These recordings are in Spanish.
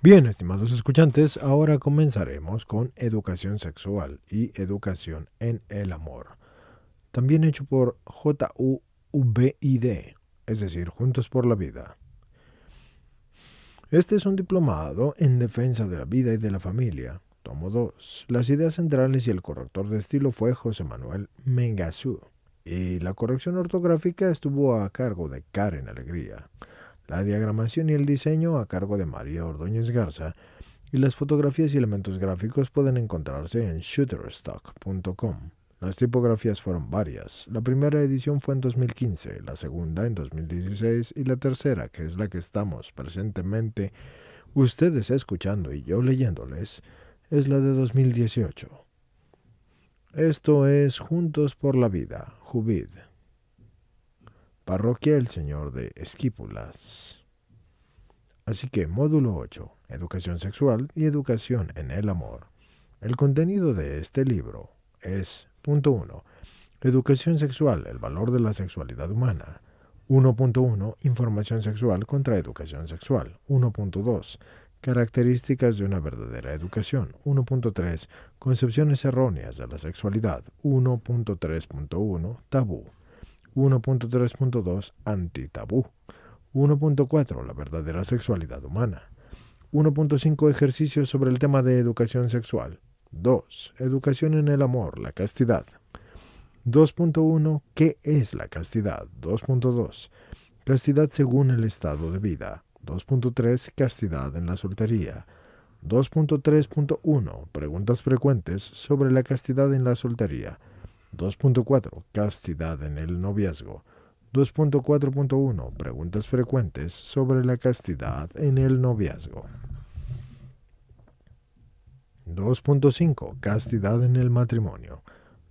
Bien, estimados escuchantes, ahora comenzaremos con educación sexual y educación en el amor, también hecho por JUVID, es decir, Juntos por la Vida. Este es un diplomado en defensa de la vida y de la familia. Tomo 2. Las ideas centrales y el corrector de estilo fue José Manuel Mengazú, y la corrección ortográfica estuvo a cargo de Karen Alegría. La diagramación y el diseño a cargo de María Ordóñez Garza, y las fotografías y elementos gráficos pueden encontrarse en shutterstock.com. Las tipografías fueron varias. La primera edición fue en 2015, la segunda en 2016 y la tercera, que es la que estamos presentemente ustedes escuchando y yo leyéndoles, es la de 2018. Esto es Juntos por la Vida, Juvid. Parroquia El Señor de Esquípulas. Así que módulo 8, educación sexual y educación en el amor. El contenido de este libro es, punto 1, educación sexual, el valor de la sexualidad humana. 1.1, información sexual contra educación sexual. 1.2, características de una verdadera educación. 1.3, concepciones erróneas de la sexualidad. 1.3.1, tabú. 1.3.2, antitabú. 1.4, la verdadera sexualidad humana. 1.5, ejercicios sobre el tema de educación sexual. 2. Educación en el amor, la castidad. 2.1, ¿qué es la castidad? 2.2, castidad según el estado de vida. 2.3, castidad en la soltería. 2.3.1, preguntas frecuentes sobre la castidad en la soltería. 2.4, castidad en el noviazgo. 2.4.1, preguntas frecuentes sobre la castidad en el noviazgo. 2.5, castidad en el matrimonio.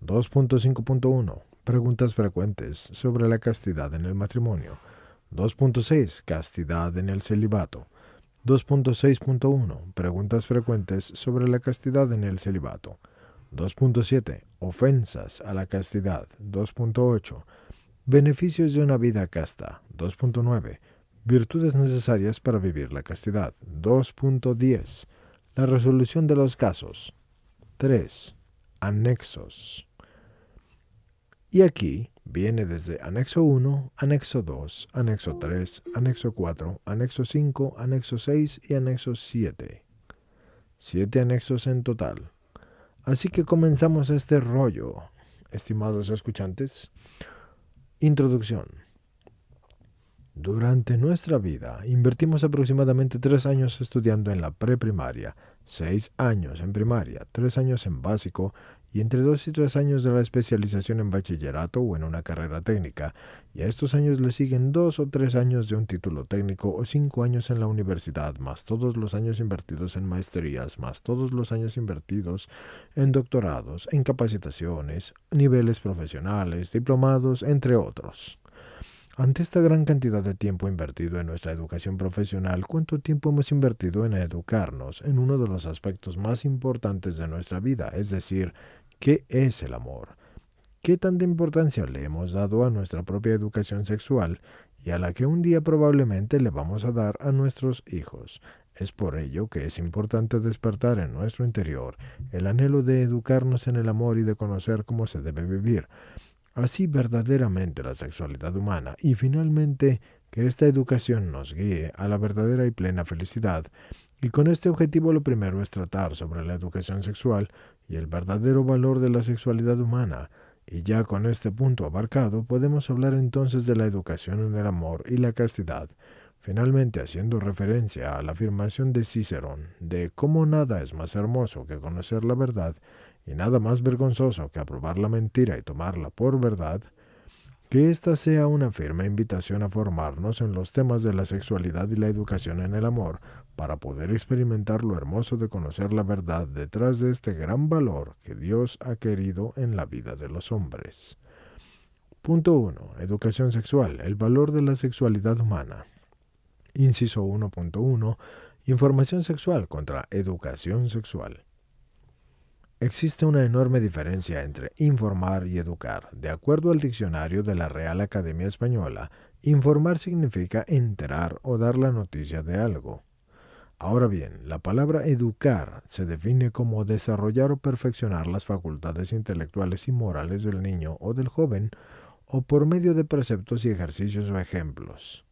2.5.1, preguntas frecuentes sobre la castidad en el matrimonio. 2.6, castidad en el celibato. 2.6.1, preguntas frecuentes sobre la castidad en el celibato. 2.7, ofensas a la castidad. 2.8, beneficios de una vida casta. 2.9, virtudes necesarias para vivir la castidad. 2.10, la resolución de los casos. 3. Anexos. Y aquí viene desde anexo 1, anexo 2, anexo 3, anexo 4, anexo 5, anexo 6 y anexo 7. 7 anexos en total. Así que comenzamos este rollo, estimados escuchantes. Introducción. Durante nuestra vida invertimos aproximadamente 3 años estudiando en la preprimaria, 6 años en primaria, 3 años en básico y entre 2 y 3 años de la especialización en bachillerato o en una carrera técnica, y a estos años le siguen 2 o 3 años de un título técnico o 5 años en la universidad, más todos los años invertidos en maestrías, más todos los años invertidos en doctorados, en capacitaciones, niveles profesionales, diplomados, entre otros. Ante esta gran cantidad de tiempo invertido en nuestra educación profesional, ¿cuánto tiempo hemos invertido en educarnos en uno de los aspectos más importantes de nuestra vida? Es decir, ¿qué es el amor? ¿Qué tanta importancia le hemos dado a nuestra propia educación sexual y a la que un día probablemente le vamos a dar a nuestros hijos? Es por ello que es importante despertar en nuestro interior el anhelo de educarnos en el amor y de conocer cómo se debe vivir así verdaderamente la sexualidad humana, y finalmente que esta educación nos guíe a la verdadera y plena felicidad. Y con este objetivo lo primero es tratar sobre la educación sexual y el verdadero valor de la sexualidad humana, y ya con este punto abarcado podemos hablar entonces de la educación en el amor y la castidad, finalmente haciendo referencia a la afirmación de Cicerón de cómo nada es más hermoso que conocer la verdad y nada más vergonzoso que aprobar la mentira y tomarla por verdad, que ésta sea una firme invitación a formarnos en los temas de la sexualidad y la educación en el amor, para poder experimentar lo hermoso de conocer la verdad detrás de este gran valor que Dios ha querido en la vida de los hombres. Punto 1. Educación sexual, el valor de la sexualidad humana. Inciso 1.1. Información sexual contra educación sexual. Existe una enorme diferencia entre informar y educar. De acuerdo al diccionario de la Real Academia Española, informar significa enterar o dar la noticia de algo. Ahora bien, la palabra educar se define como desarrollar o perfeccionar las facultades intelectuales y morales del niño o del joven, o por medio de preceptos y ejercicios o ejemplos,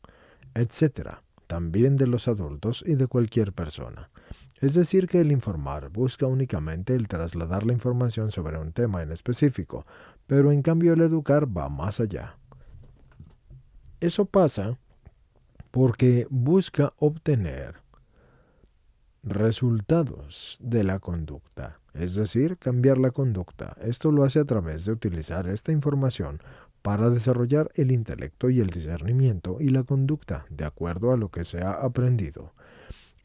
etcétera, también de los adultos y de cualquier persona. Es decir, que el informar busca únicamente el trasladar la información sobre un tema en específico, pero en cambio el educar va más allá. Eso pasa porque busca obtener resultados de la conducta, es decir, cambiar la conducta. Esto lo hace a través de utilizar esta información para desarrollar el intelecto y el discernimiento y la conducta de acuerdo a lo que se ha aprendido.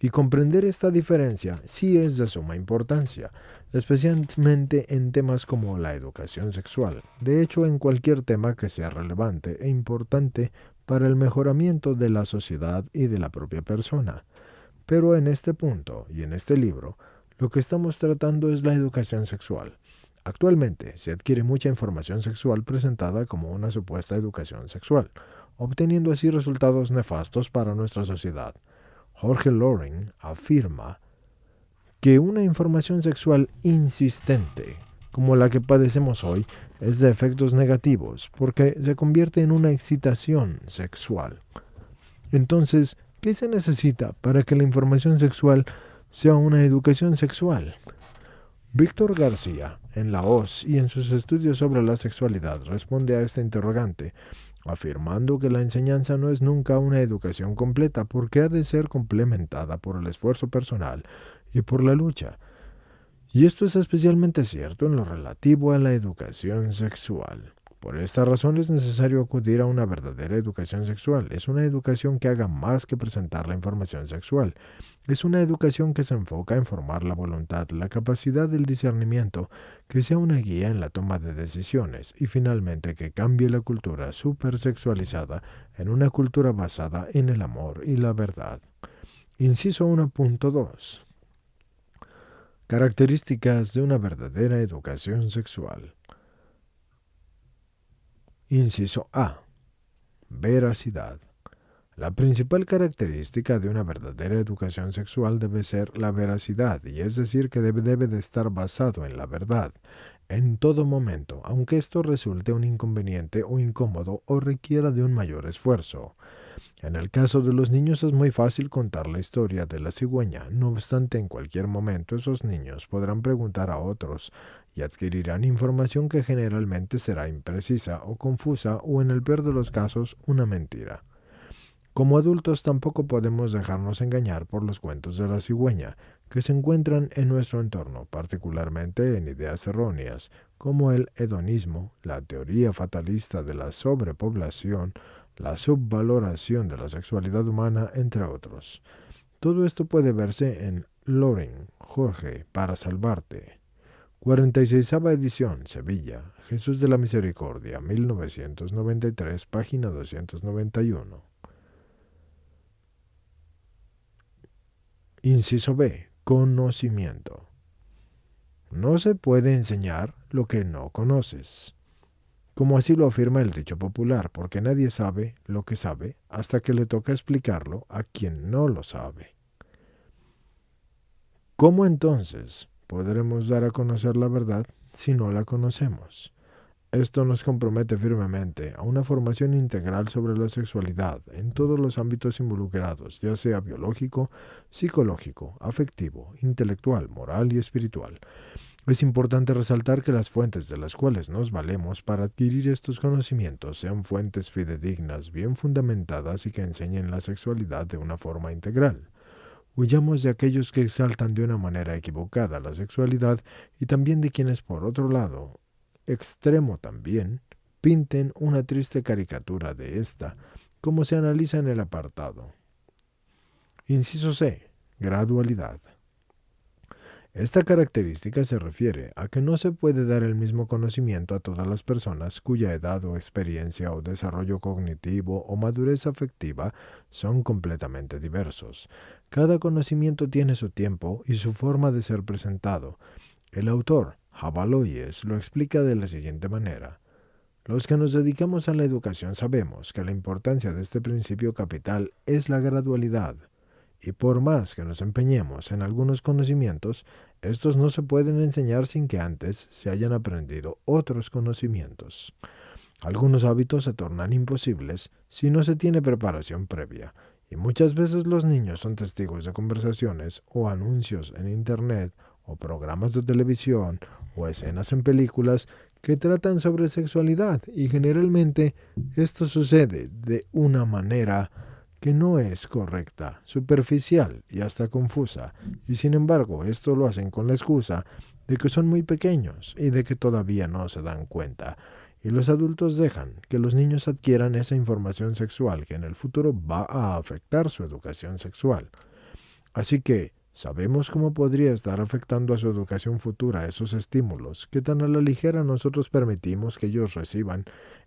Y comprender esta diferencia sí es de suma importancia, especialmente en temas como la educación sexual. De hecho, en cualquier tema que sea relevante e importante para el mejoramiento de la sociedad y de la propia persona. Pero en este punto y en este libro, lo que estamos tratando es la educación sexual. Actualmente se adquiere mucha información sexual presentada como una supuesta educación sexual, obteniendo así resultados nefastos para nuestra sociedad. Jorge Loring afirma que una información sexual insistente, como la que padecemos hoy, es de efectos negativos, porque se convierte en una excitación sexual. Entonces, ¿qué se necesita para que la información sexual sea una educación sexual? Víctor García, en La Hoz y en sus estudios sobre la sexualidad, responde a este interrogante, afirmando que la enseñanza no es nunca una educación completa porque ha de ser complementada por el esfuerzo personal y por la lucha. Y esto es especialmente cierto en lo relativo a la educación sexual. Por esta razón es necesario acudir a una verdadera educación sexual. Es una educación que haga más que presentar la información sexual. Es una educación que se enfoca en formar la voluntad, la capacidad del discernimiento, que sea una guía en la toma de decisiones y finalmente que cambie la cultura supersexualizada en una cultura basada en el amor y la verdad. Inciso 1.2. Características de una verdadera educación sexual. Inciso A. Veracidad. La principal característica de una verdadera educación sexual debe ser la veracidad, y es decir, que debe de estar basado en la verdad, en todo momento, aunque esto resulte un inconveniente o incómodo o requiera de un mayor esfuerzo. En el caso de los niños es muy fácil contar la historia de la cigüeña, no obstante en cualquier momento esos niños podrán preguntar a otros y adquirirán información que generalmente será imprecisa o confusa o en el peor de los casos una mentira. Como adultos tampoco podemos dejarnos engañar por los cuentos de la cigüeña que se encuentran en nuestro entorno, particularmente en ideas erróneas, como el hedonismo, la teoría fatalista de la sobrepoblación, la subvaloración de la sexualidad humana, entre otros. Todo esto puede verse en Loring, Jorge, para salvarte. 46ª edición, Sevilla, Jesús de la Misericordia, 1993, página 291. Inciso B. Conocimiento. No se puede enseñar lo que no conoces, como así lo afirma el dicho popular, porque nadie sabe lo que sabe hasta que le toca explicarlo a quien no lo sabe. ¿Cómo entonces podremos dar a conocer la verdad si no la conocemos? Esto nos compromete firmemente a una formación integral sobre la sexualidad en todos los ámbitos involucrados, ya sea biológico, psicológico, afectivo, intelectual, moral y espiritual. Es importante resaltar que las fuentes de las cuales nos valemos para adquirir estos conocimientos sean fuentes fidedignas, bien fundamentadas y que enseñen la sexualidad de una forma integral. Huyamos de aquellos que exaltan de una manera equivocada la sexualidad y también de quienes, por otro lado, extremo también, pinten una triste caricatura de esta, como se analiza en el apartado. Inciso C. Gradualidad. Esta característica se refiere a que no se puede dar el mismo conocimiento a todas las personas cuya edad o experiencia o desarrollo cognitivo o madurez afectiva son completamente diversos. Cada conocimiento tiene su tiempo y su forma de ser presentado. El autor, Jabaloyes, lo explica de la siguiente manera. Los que nos dedicamos a la educación sabemos que la importancia de este principio capital es la gradualidad, y por más que nos empeñemos en algunos conocimientos, estos no se pueden enseñar sin que antes se hayan aprendido otros conocimientos. Algunos hábitos se tornan imposibles si no se tiene preparación previa, y muchas veces los niños son testigos de conversaciones o anuncios en Internet o programas de televisión o escenas en películas que tratan sobre sexualidad, y generalmente esto sucede de una manera que no es correcta, superficial y hasta confusa, y sin embargo esto lo hacen con la excusa de que son muy pequeños y de que todavía no se dan cuenta, y los adultos dejan que los niños adquieran esa información sexual que en el futuro va a afectar su educación sexual. Así que, ¿sabemos cómo podría estar afectando a su educación futura esos estímulos que tan a la ligera nosotros permitimos que ellos reciban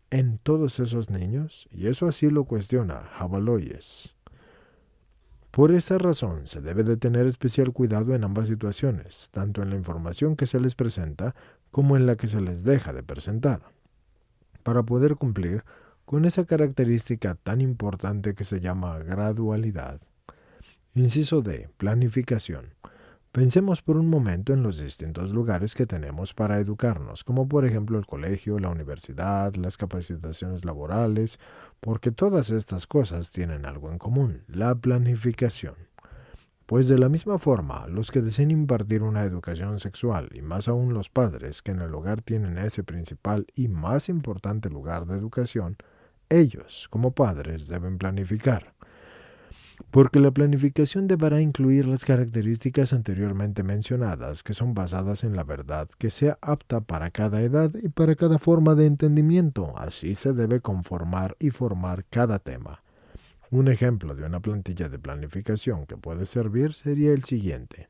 en todos esos niños? Y eso así lo cuestiona Jabaloyes. Por esa razón se debe de tener especial cuidado en ambas situaciones, tanto en la información que se les presenta como en la que se les deja de presentar, para poder cumplir con esa característica tan importante que se llama gradualidad. Inciso D. Planificación. Pensemos por un momento en los distintos lugares que tenemos para educarnos, como por ejemplo el colegio, la universidad, las capacitaciones laborales, porque todas estas cosas tienen algo en común, la planificación. Pues de la misma forma, los que deseen impartir una educación sexual, y más aún los padres que en el hogar tienen ese principal y más importante lugar de educación, ellos, como padres, deben planificar. Porque la planificación deberá incluir las características anteriormente mencionadas, que son basadas en la verdad que sea apta para cada edad y para cada forma de entendimiento. Así se debe conformar y formar cada tema. Un ejemplo de una plantilla de planificación que puede servir sería el siguiente.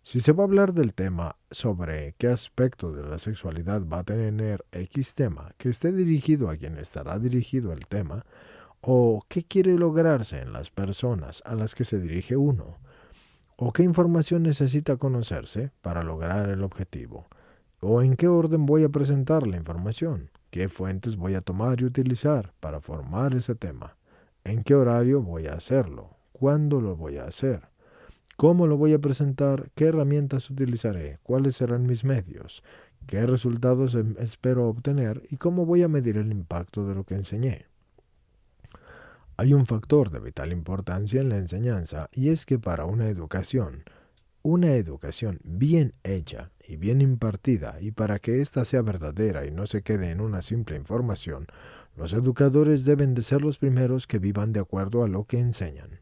Si se va a hablar del tema sobre qué aspecto de la sexualidad va a tener X tema que esté dirigido a quien estará dirigido el tema, o qué quiere lograrse en las personas a las que se dirige uno, o qué información necesita conocerse para lograr el objetivo, o en qué orden voy a presentar la información, qué fuentes voy a tomar y utilizar para formar ese tema, en qué horario voy a hacerlo, cuándo lo voy a hacer, cómo lo voy a presentar, qué herramientas utilizaré, cuáles serán mis medios, qué resultados espero obtener y cómo voy a medir el impacto de lo que enseñé. Hay un factor de vital importancia en la enseñanza, y es que para una educación bien hecha y bien impartida, y para que ésta sea verdadera y no se quede en una simple información, los educadores deben de ser los primeros que vivan de acuerdo a lo que enseñan.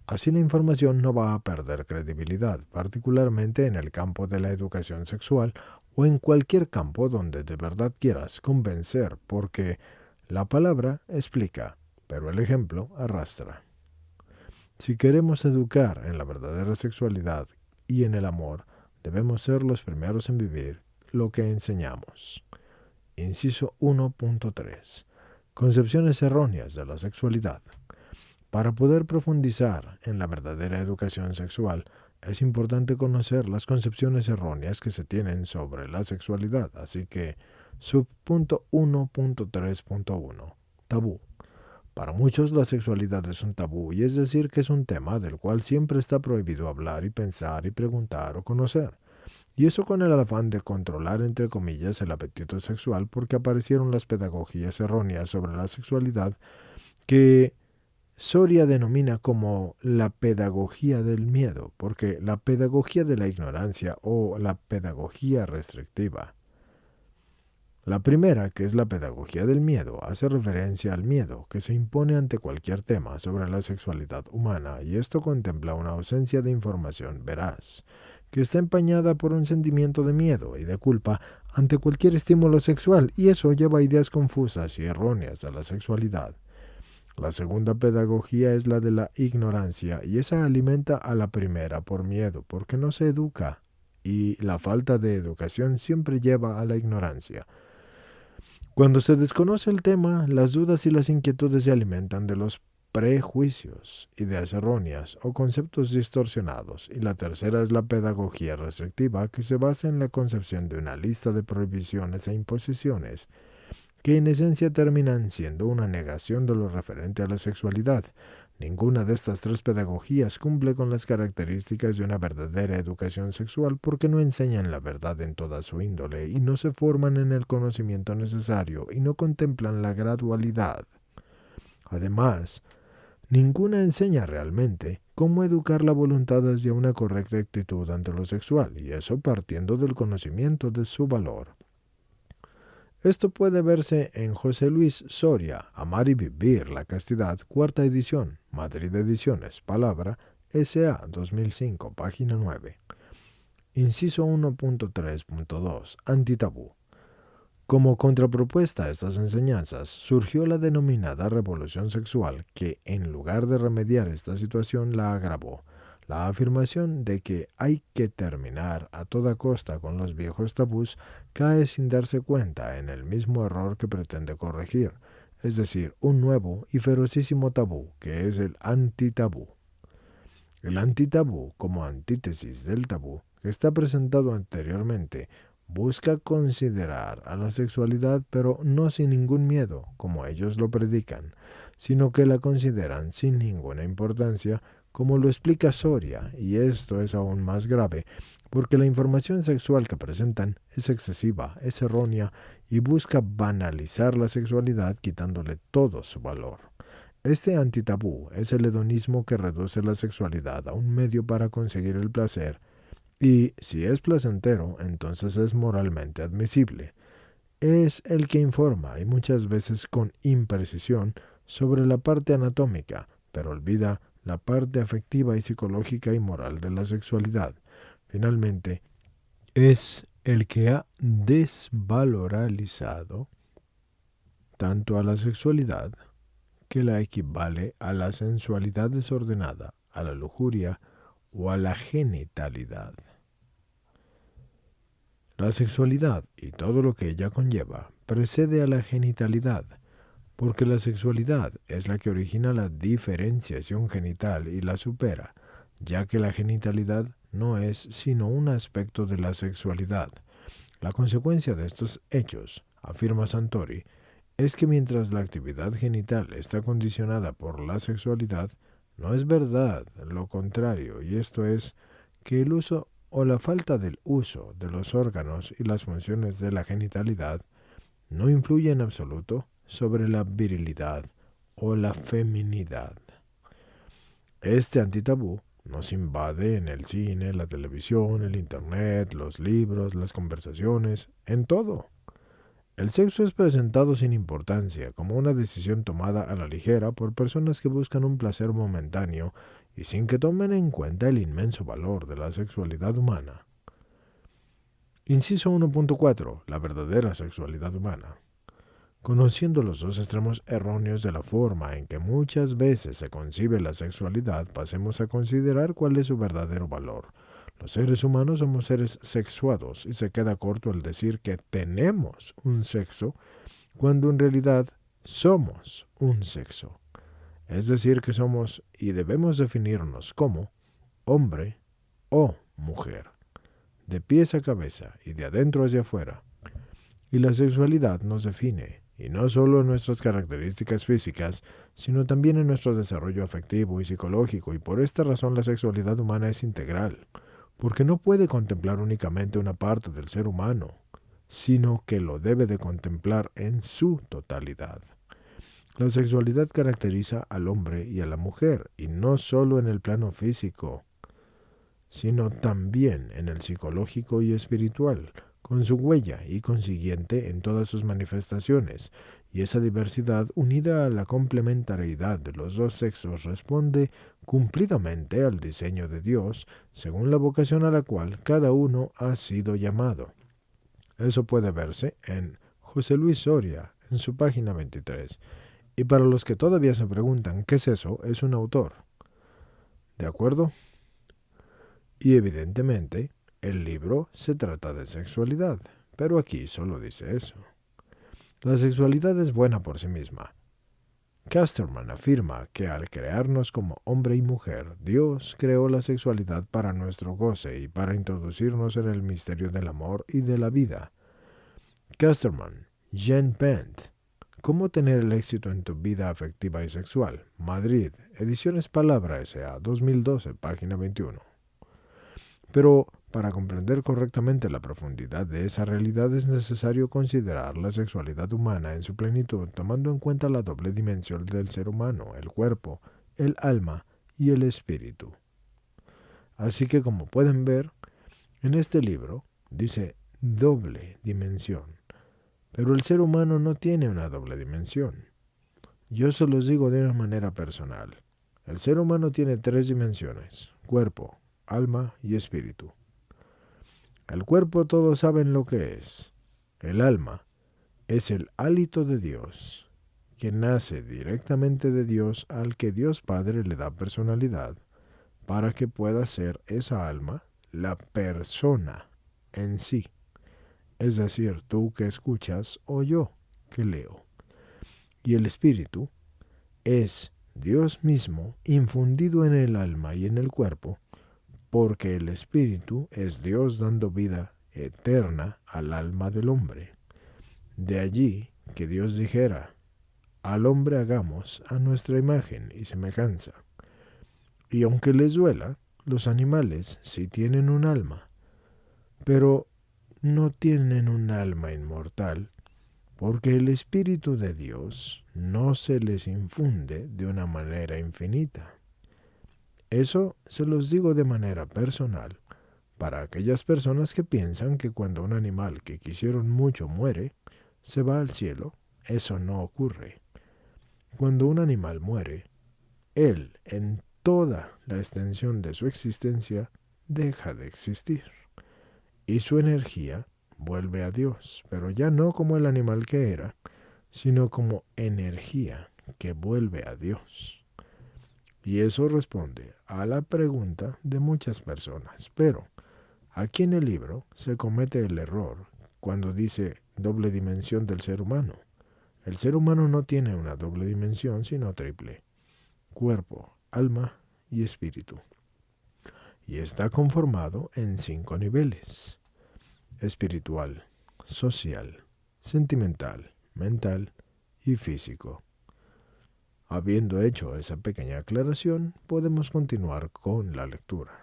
Así la información no va a perder credibilidad, particularmente en el campo de la educación sexual o en cualquier campo donde de verdad quieras convencer, porque la palabra explica, pero el ejemplo arrastra. Si queremos educar en la verdadera sexualidad y en el amor, debemos ser los primeros en vivir lo que enseñamos. Inciso 1.3. Concepciones erróneas de la sexualidad. Para poder profundizar en la verdadera educación sexual, es importante conocer las concepciones erróneas que se tienen sobre la sexualidad, así que subpunto 1.3.1. Tabú. Para muchos la sexualidad es un tabú, y es decir que es un tema del cual siempre está prohibido hablar y pensar y preguntar o conocer. Y eso con el afán de controlar, entre comillas, el apetito sexual, porque aparecieron las pedagogías erróneas sobre la sexualidad que Soria denomina como la pedagogía del miedo, porque la pedagogía de la ignorancia o la pedagogía restrictiva. La primera, que es la pedagogía del miedo, hace referencia al miedo que se impone ante cualquier tema sobre la sexualidad humana, y esto contempla una ausencia de información veraz, que está empañada por un sentimiento de miedo y de culpa ante cualquier estímulo sexual, y eso lleva a ideas confusas y erróneas de la sexualidad. La segunda pedagogía es la de la ignorancia, y esa alimenta a la primera por miedo, porque no se educa, y la falta de educación siempre lleva a la ignorancia. Cuando se desconoce el tema, las dudas y las inquietudes se alimentan de los prejuicios, ideas erróneas o conceptos distorsionados, y la tercera es la pedagogía restrictiva, que se basa en la concepción de una lista de prohibiciones e imposiciones que en esencia terminan siendo una negación de lo referente a la sexualidad, Ninguna de estas tres pedagogías cumple con las características de una verdadera educación sexual porque no enseñan la verdad en toda su índole y no se forman en el conocimiento necesario y no contemplan la gradualidad. Además, ninguna enseña realmente cómo educar la voluntad hacia una correcta actitud ante lo sexual, y eso partiendo del conocimiento de su valor. Esto puede verse en José Luis Soria, Amar y Vivir la Castidad, cuarta edición, Madrid Ediciones, Palabra, S.A. 2005, página 9. Inciso 1.3.2, Antitabú. Como contrapropuesta a estas enseñanzas, surgió la denominada revolución sexual, que en lugar de remediar esta situación la agravó. La afirmación de que hay que terminar a toda costa con los viejos tabús cae sin darse cuenta en el mismo error que pretende corregir, es decir, un nuevo y ferocísimo tabú, que es el antitabú. El antitabú, como antítesis del tabú, que está presentado anteriormente, busca considerar a la sexualidad, pero no sin ningún miedo, como ellos lo predican, sino que la consideran sin ninguna importancia, como lo explica Soria, y esto es aún más grave, porque la información sexual que presentan es excesiva, es errónea, y busca banalizar la sexualidad quitándole todo su valor. Este antitabú es el hedonismo que reduce la sexualidad a un medio para conseguir el placer, y si es placentero, entonces es moralmente admisible. Es el que informa, y muchas veces con imprecisión, sobre la parte anatómica, pero olvida la parte afectiva y psicológica y moral de la sexualidad. Finalmente, es el que ha desvalorizado tanto a la sexualidad, que la equivale a la sensualidad desordenada, a la lujuria o a la genitalidad. La sexualidad y todo lo que ella conlleva precede a la genitalidad, porque la sexualidad es la que origina la diferenciación genital y la supera, ya que la genitalidad no es sino un aspecto de la sexualidad. La consecuencia de estos hechos, afirma Santori, es que mientras la actividad genital está condicionada por la sexualidad, no es verdad lo contrario, y esto es que el uso o la falta del uso de los órganos y las funciones de la genitalidad no influye en absoluto sobre la virilidad o la feminidad. Este antitabú nos invade en el cine, la televisión, el internet, los libros, las conversaciones, en todo. El sexo es presentado sin importancia, como una decisión tomada a la ligera por personas que buscan un placer momentáneo y sin que tomen en cuenta el inmenso valor de la sexualidad humana. Inciso 1.4. La verdadera sexualidad humana. Conociendo los dos extremos erróneos de la forma en que muchas veces se concibe la sexualidad, pasemos a considerar cuál es su verdadero valor. Los seres humanos somos seres sexuados y se queda corto el decir que tenemos un sexo cuando en realidad somos un sexo. Es decir, que somos y debemos definirnos como hombre o mujer, de pies a cabeza y de adentro hacia afuera. Y la sexualidad nos define, y no solo en nuestras características físicas, sino también en nuestro desarrollo afectivo y psicológico, y por esta razón la sexualidad humana es integral, porque no puede contemplar únicamente una parte del ser humano, sino que lo debe de contemplar en su totalidad. La sexualidad caracteriza al hombre y a la mujer, y no solo en el plano físico, sino también en el psicológico y espiritual, con su huella y consiguiente en todas sus manifestaciones, y esa diversidad unida a la complementariedad de los dos sexos responde cumplidamente al diseño de Dios, según la vocación a la cual cada uno ha sido llamado. Eso puede verse en José Luis Soria, en su página 23. Y para los que todavía se preguntan qué es eso, es un autor. ¿De acuerdo? Y evidentemente, el libro se trata de sexualidad, pero aquí solo dice eso. La sexualidad es buena por sí misma. Casterman afirma que al crearnos como hombre y mujer, Dios creó la sexualidad para nuestro goce y para introducirnos en el misterio del amor y de la vida. Casterman, Jean Pent, ¿Cómo tener el éxito en tu vida afectiva y sexual? Madrid, Ediciones Palabra S.A., 2012, página 21. Pero para comprender correctamente la profundidad de esa realidad es necesario considerar la sexualidad humana en su plenitud, tomando en cuenta la doble dimensión del ser humano, el cuerpo, el alma y el espíritu. Así que, como pueden ver, en este libro dice doble dimensión, pero el ser humano no tiene una doble dimensión. Yo se los digo de una manera personal. El ser humano tiene 3 dimensiones: cuerpo, alma y espíritu. El cuerpo todos saben lo que es. El alma es el hálito de Dios, que nace directamente de Dios, al que Dios Padre le da personalidad, para que pueda ser esa alma la persona en sí. Es decir, tú que escuchas o yo que leo. Y el espíritu es Dios mismo infundido en el alma y en el cuerpo, porque el espíritu es Dios dando vida eterna al alma del hombre. De allí que Dios dijera: al hombre hagamos a nuestra imagen y semejanza. Y aunque les duela, los animales sí tienen un alma, pero no tienen un alma inmortal, porque el Espíritu de Dios no se les infunde de una manera infinita. Eso se los digo de manera personal, para aquellas personas que piensan que cuando un animal que quisieron mucho muere, se va al cielo. Eso no ocurre. Cuando un animal muere, él, en toda la extensión de su existencia, deja de existir, y su energía vuelve a Dios, pero ya no como el animal que era, sino como energía que vuelve a Dios. Y eso responde a la pregunta de muchas personas. Pero aquí en el libro se comete el error cuando dice doble dimensión del ser humano. El ser humano no tiene una doble dimensión, sino triple: cuerpo, alma y espíritu. Y está conformado en 5 niveles: espiritual, social, sentimental, mental y físico. Habiendo hecho esa pequeña aclaración, podemos continuar con la lectura.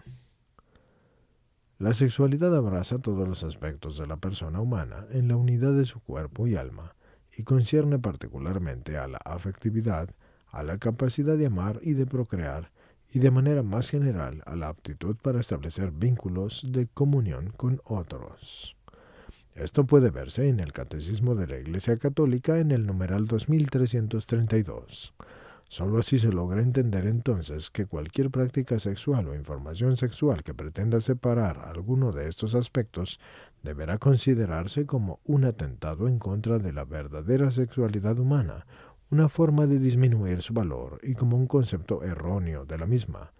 La sexualidad abraza todos los aspectos de la persona humana en la unidad de su cuerpo y alma, y concierne particularmente a la afectividad, a la capacidad de amar y de procrear, y de manera más general a la aptitud para establecer vínculos de comunión con otros. Esto puede verse en el Catecismo de la Iglesia Católica en el numeral 2332. Solo así se logra entender entonces que cualquier práctica sexual o información sexual que pretenda separar alguno de estos aspectos deberá considerarse como un atentado en contra de la verdadera sexualidad humana, una forma de disminuir su valor y como un concepto erróneo de la misma.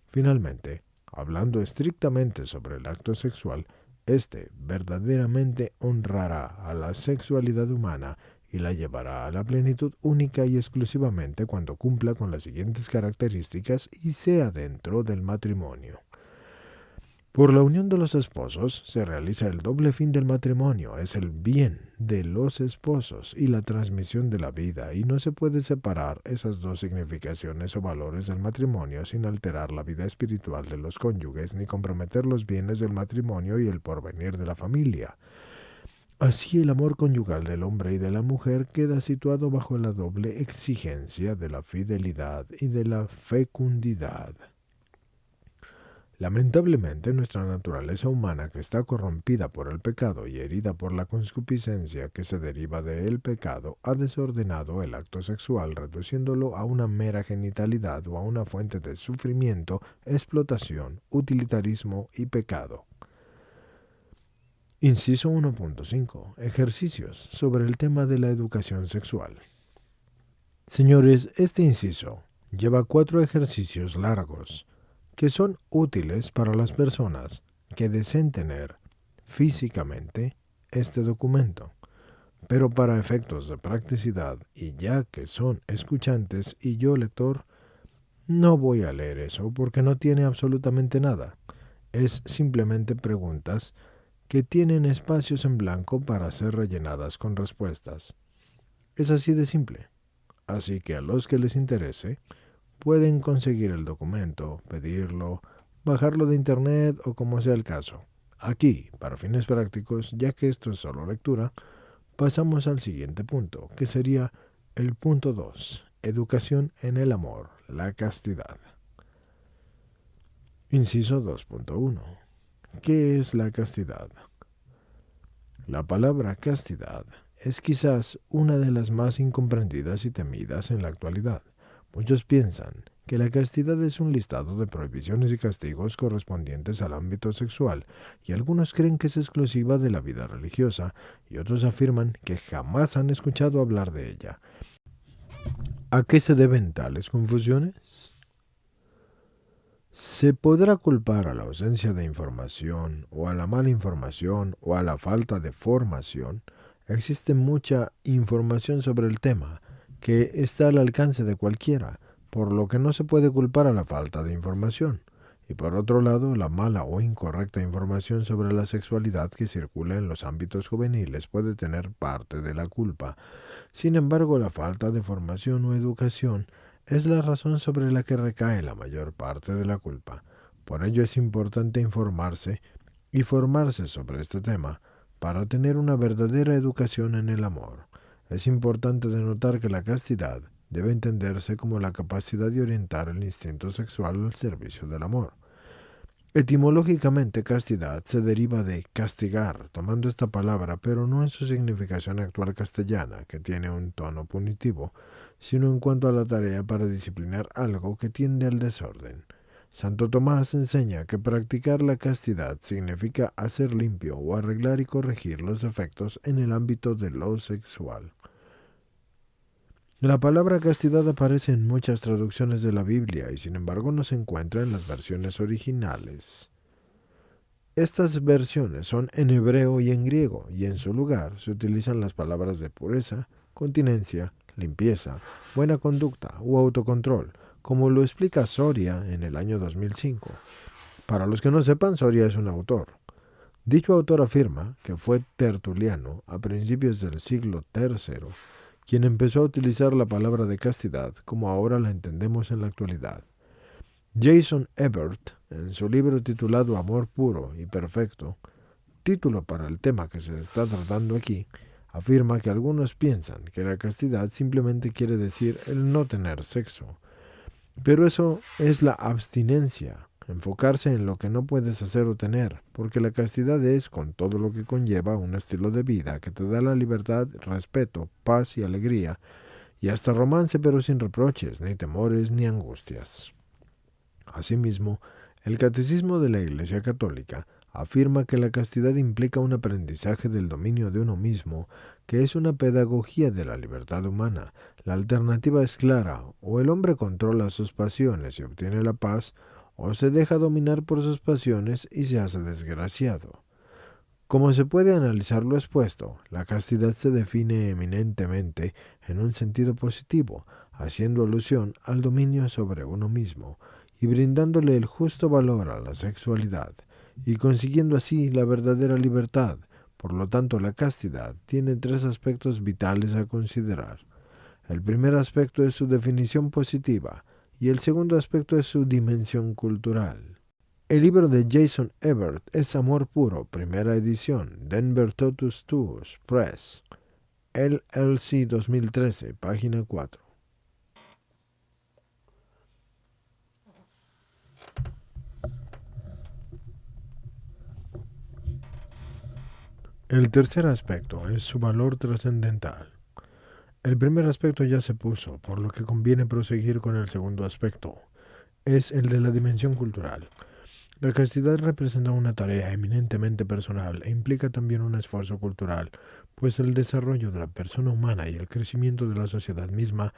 Finalmente, hablando estrictamente sobre el acto sexual, este verdaderamente honrará a la sexualidad humana y la llevará a la plenitud única y exclusivamente cuando cumpla con las siguientes características y sea dentro del matrimonio. Por la unión de los esposos se realiza el doble fin del matrimonio: es el bien de los esposos y la transmisión de la vida, y no se puede separar esas dos significaciones o valores del matrimonio sin alterar la vida espiritual de los cónyuges ni comprometer los bienes del matrimonio y el porvenir de la familia. Así el amor conyugal del hombre y de la mujer queda situado bajo la doble exigencia de la fidelidad y de la fecundidad. Lamentablemente, nuestra naturaleza humana, que está corrompida por el pecado y herida por la concupiscencia que se deriva del pecado, ha desordenado el acto sexual, reduciéndolo a una mera genitalidad o a una fuente de sufrimiento, explotación, utilitarismo y pecado. Inciso 1.5. Ejercicios sobre el tema de la educación sexual. Señores, este inciso lleva 4 ejercicios largos que son útiles para las personas que deseen tener físicamente este documento, pero para efectos de practicidad, y ya que son escuchantes y yo lector, no voy a leer eso porque no tiene absolutamente nada. Es simplemente preguntas que tienen espacios en blanco para ser rellenadas con respuestas. Es así de simple. Así que a los que les interese, pueden conseguir el documento, pedirlo, bajarlo de internet o como sea el caso. Aquí, para fines prácticos, ya que esto es solo lectura, pasamos al siguiente punto, que sería el punto 2, educación en el amor, la castidad. Inciso 2.1. ¿Qué es la castidad? La palabra castidad es quizás una de las más incomprendidas y temidas en la actualidad. Muchos piensan que la castidad es un listado de prohibiciones y castigos correspondientes al ámbito sexual, y algunos creen que es exclusiva de la vida religiosa, y otros afirman que jamás han escuchado hablar de ella. ¿A qué se deben tales confusiones? Se podrá culpar a la ausencia de información, o a la mala información, o a la falta de formación. Existe mucha información sobre el tema, que está al alcance de cualquiera, por lo que no se puede culpar a la falta de información. Y por otro lado, la mala o incorrecta información sobre la sexualidad que circula en los ámbitos juveniles puede tener parte de la culpa. Sin embargo, la falta de formación o educación es la razón sobre la que recae la mayor parte de la culpa. Por ello es importante informarse y formarse sobre este tema para tener una verdadera educación en el amor. Es importante denotar que la castidad debe entenderse como la capacidad de orientar el instinto sexual al servicio del amor. Etimológicamente, castidad se deriva de castigar, tomando esta palabra, pero no en su significación actual castellana, que tiene un tono punitivo, sino en cuanto a la tarea para disciplinar algo que tiende al desorden. Santo Tomás enseña que practicar la castidad significa hacer limpio o arreglar y corregir los defectos en el ámbito de lo sexual. La palabra castidad aparece en muchas traducciones de la Biblia y sin embargo no se encuentra en las versiones originales. Estas versiones son en hebreo y en griego, y en su lugar se utilizan las palabras de pureza, continencia, limpieza, buena conducta u autocontrol, como lo explica Soria en el año 2005. Para los que no sepan, Soria es un autor. Dicho autor afirma que fue Tertuliano, a principios del siglo III, quien empezó a utilizar la palabra de castidad como ahora la entendemos en la actualidad. Jason Ebert, en su libro titulado Amor puro y perfecto, título para el tema que se está tratando aquí, afirma que algunos piensan que la castidad simplemente quiere decir el no tener sexo. Pero eso es la abstinencia, enfocarse en lo que no puedes hacer o tener, porque la castidad es, con todo lo que conlleva, un estilo de vida que te da la libertad, respeto, paz y alegría, y hasta romance, pero sin reproches, ni temores, ni angustias. Asimismo, el Catecismo de la Iglesia Católica afirma que la castidad implica un aprendizaje del dominio de uno mismo, que es una pedagogía de la libertad humana. La alternativa es clara: o el hombre controla sus pasiones y obtiene la paz, o se deja dominar por sus pasiones y se hace desgraciado. Como se puede analizar lo expuesto, la castidad se define eminentemente en un sentido positivo, haciendo alusión al dominio sobre uno mismo y brindándole el justo valor a la sexualidad, y consiguiendo así la verdadera libertad. Por lo tanto, la castidad tiene tres aspectos vitales a considerar. El primer aspecto es su definición positiva y el segundo aspecto es su dimensión cultural. El libro de Jason Ebert es Amor Puro, primera edición, Denver Totus Tuus Press, LLC 2013, página 4. El tercer aspecto es su valor trascendental. El primer aspecto ya se puso, por lo que conviene proseguir con el segundo aspecto. Es el de la dimensión cultural. La castidad representa una tarea eminentemente personal e implica también un esfuerzo cultural, pues el desarrollo de la persona humana y el crecimiento de la sociedad misma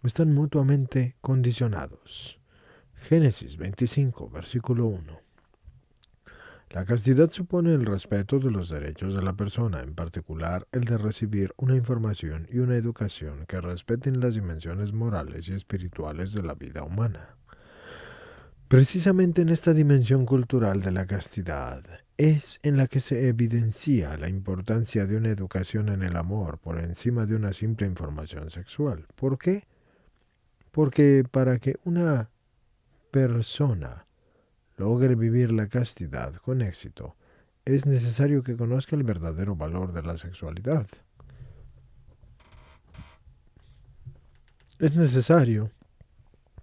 están mutuamente condicionados. Génesis 25, versículo 1. La castidad supone el respeto de los derechos de la persona, en particular el de recibir una información y una educación que respeten las dimensiones morales y espirituales de la vida humana. Precisamente en esta dimensión cultural de la castidad es en la que se evidencia la importancia de una educación en el amor por encima de una simple información sexual. ¿Por qué? Porque para que una persona logre vivir la castidad con éxito, es necesario que conozca el verdadero valor de la sexualidad. Es necesario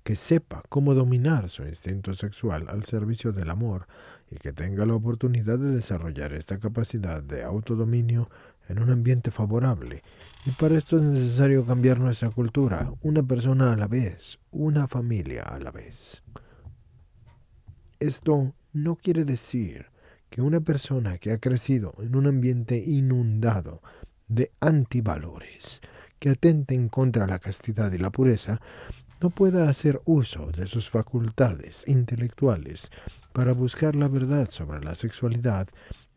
que sepa cómo dominar su instinto sexual al servicio del amor y que tenga la oportunidad de desarrollar esta capacidad de autodominio en un ambiente favorable. Y para esto es necesario cambiar nuestra cultura, una persona a la vez, una familia a la vez. Esto no quiere decir que una persona que ha crecido en un ambiente inundado de antivalores, que atenten contra la castidad y la pureza, no pueda hacer uso de sus facultades intelectuales para buscar la verdad sobre la sexualidad